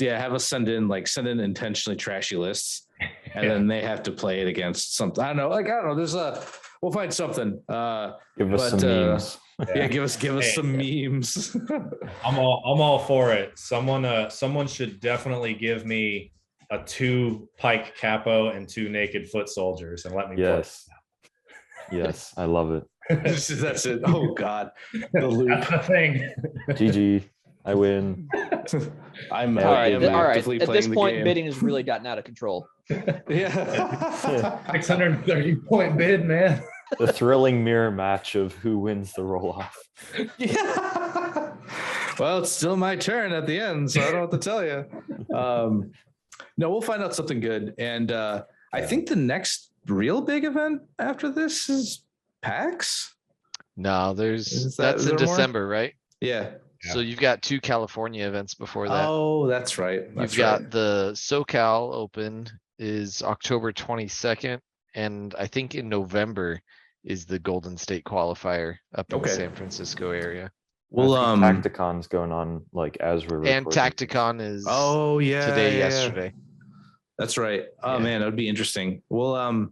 send in intentionally trashy lists and then they have to play it against something. I don't know. There's we'll find something. Give us some memes. Yeah, give us some memes. I'm all for it. Someone should definitely give me a 2 pike capo and 2 naked foot soldiers and let me play. Yes, I love it. That's it. Oh God, the loop. That's the thing. GG, I win. I'm All right. actively At playing this the point, game. bidding has really gotten out of control. Yeah. 630 point bid, man. The thrilling mirror match of who wins the roll off. Yeah. Well, it's still my turn at the end, so I don't know what to tell you. No, we'll find out something good. And I think the next real big event after this is PAX. No, Is that's there in more? December, right? Yeah. So you've got 2 California events before that. Oh, that's right. You've got the SoCal Open is October 22nd, and I think in November is the Golden State qualifier up in Okay. the San Francisco area. Well, I think Tacticon's going on like as we're And recording. Tacticon is oh yeah, today, yeah. yesterday. That's right. Oh Yeah. man, that would be interesting. Well,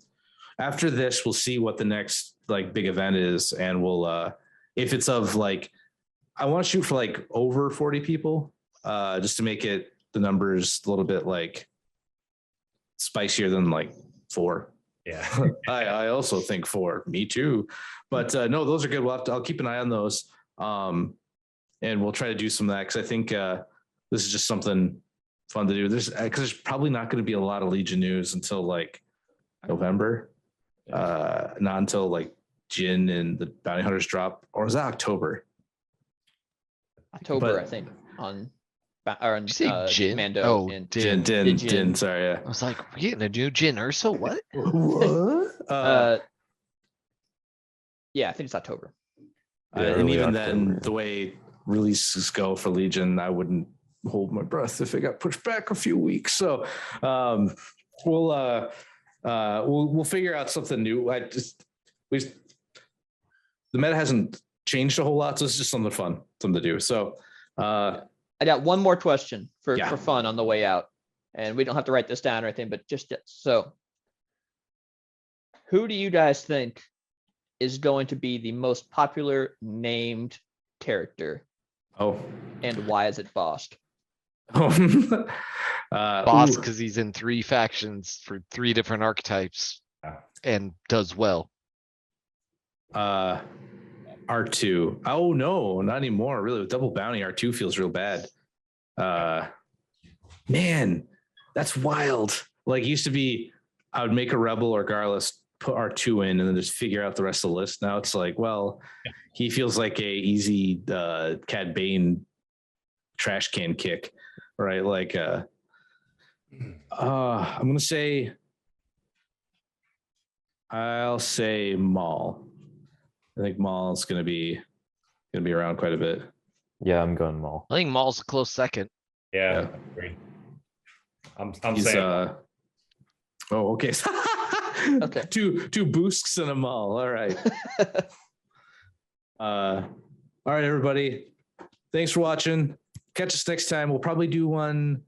after this, we'll see what the next like big event is, and we'll if it's of like, I want to shoot for like over 40 people, just to make it the numbers a little bit like spicier than like 4. Yeah. I also think 4. Me too. But no, those are good. I'll keep an eye on those, and we'll try to do some of that because I think this is just something fun to do. There's probably not going to be a lot of Legion news until like November, not until like Jin and the Bounty Hunters drop, or is that October? October, But- I think, on or on Did you say Jin? Mando. Oh, and Din. Din. Sorry, yeah. I was like, we're getting a new Jin Urso? What? What? Yeah, I think it's October. Yeah, And early even then, October. the way releases go for Legion, I wouldn't hold my breath if it got pushed back a few weeks. So we'll figure out something new. The meta hasn't changed a whole lot, so it's just something fun, something to do. So I got one more question for Yeah. fun on the way out, and we don't have to write this down or anything, but just so, who do you guys think is going to be the most popular named character, oh. and why is it Bosk? Boss, ooh, because he's in 3 factions for 3 different archetypes Yeah. and does well. R2. Oh no, not anymore. Really, with double bounty, R2 feels real bad. Man, that's wild. Like it used to be, I would make a rebel or Garrus, put R2 in, and then just figure out the rest of the list. Now it's like, well, he feels like a easy Cad Bane trash can kick, right? Like I'm gonna say, I'll say Maul. I think Maul's gonna be around quite a bit. Yeah, I'm going Maul. I think Maul's a close second. Yeah. I agree. I'm He's saying oh, okay. Okay. Two boosts and a Maul. All right. All right, everybody. Thanks for watching. Catch us next time. We'll probably do one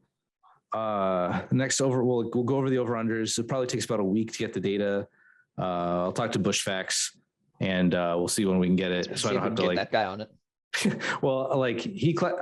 next over. We'll go over the over-unders. It probably takes about a week to get the data. I'll talk to Bushfacts and we'll see when we can get it. So I don't have to get like, that guy on it. well, like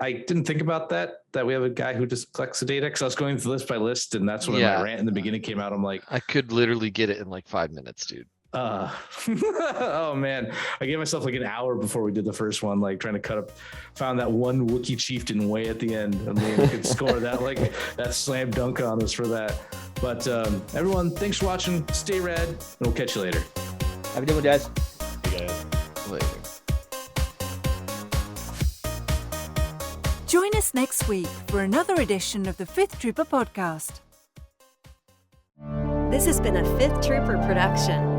I didn't think about that we have a guy who just collects the data, because I was going through list by list, and that's when Yeah. my rant in the beginning came out. I'm like, I could literally get it in like 5 minutes, dude. oh man, I gave myself like an hour before we did the first one, like trying to cut up, found that one Wookiee chieftain way at the end, and we could score that, like that slam dunk on us for that. But everyone, thanks for watching. Stay rad, and we'll catch you later. Have a good one, guys. you guys. Later. Join us next week for another edition of the Fifth Trooper podcast. This has been a Fifth Trooper production.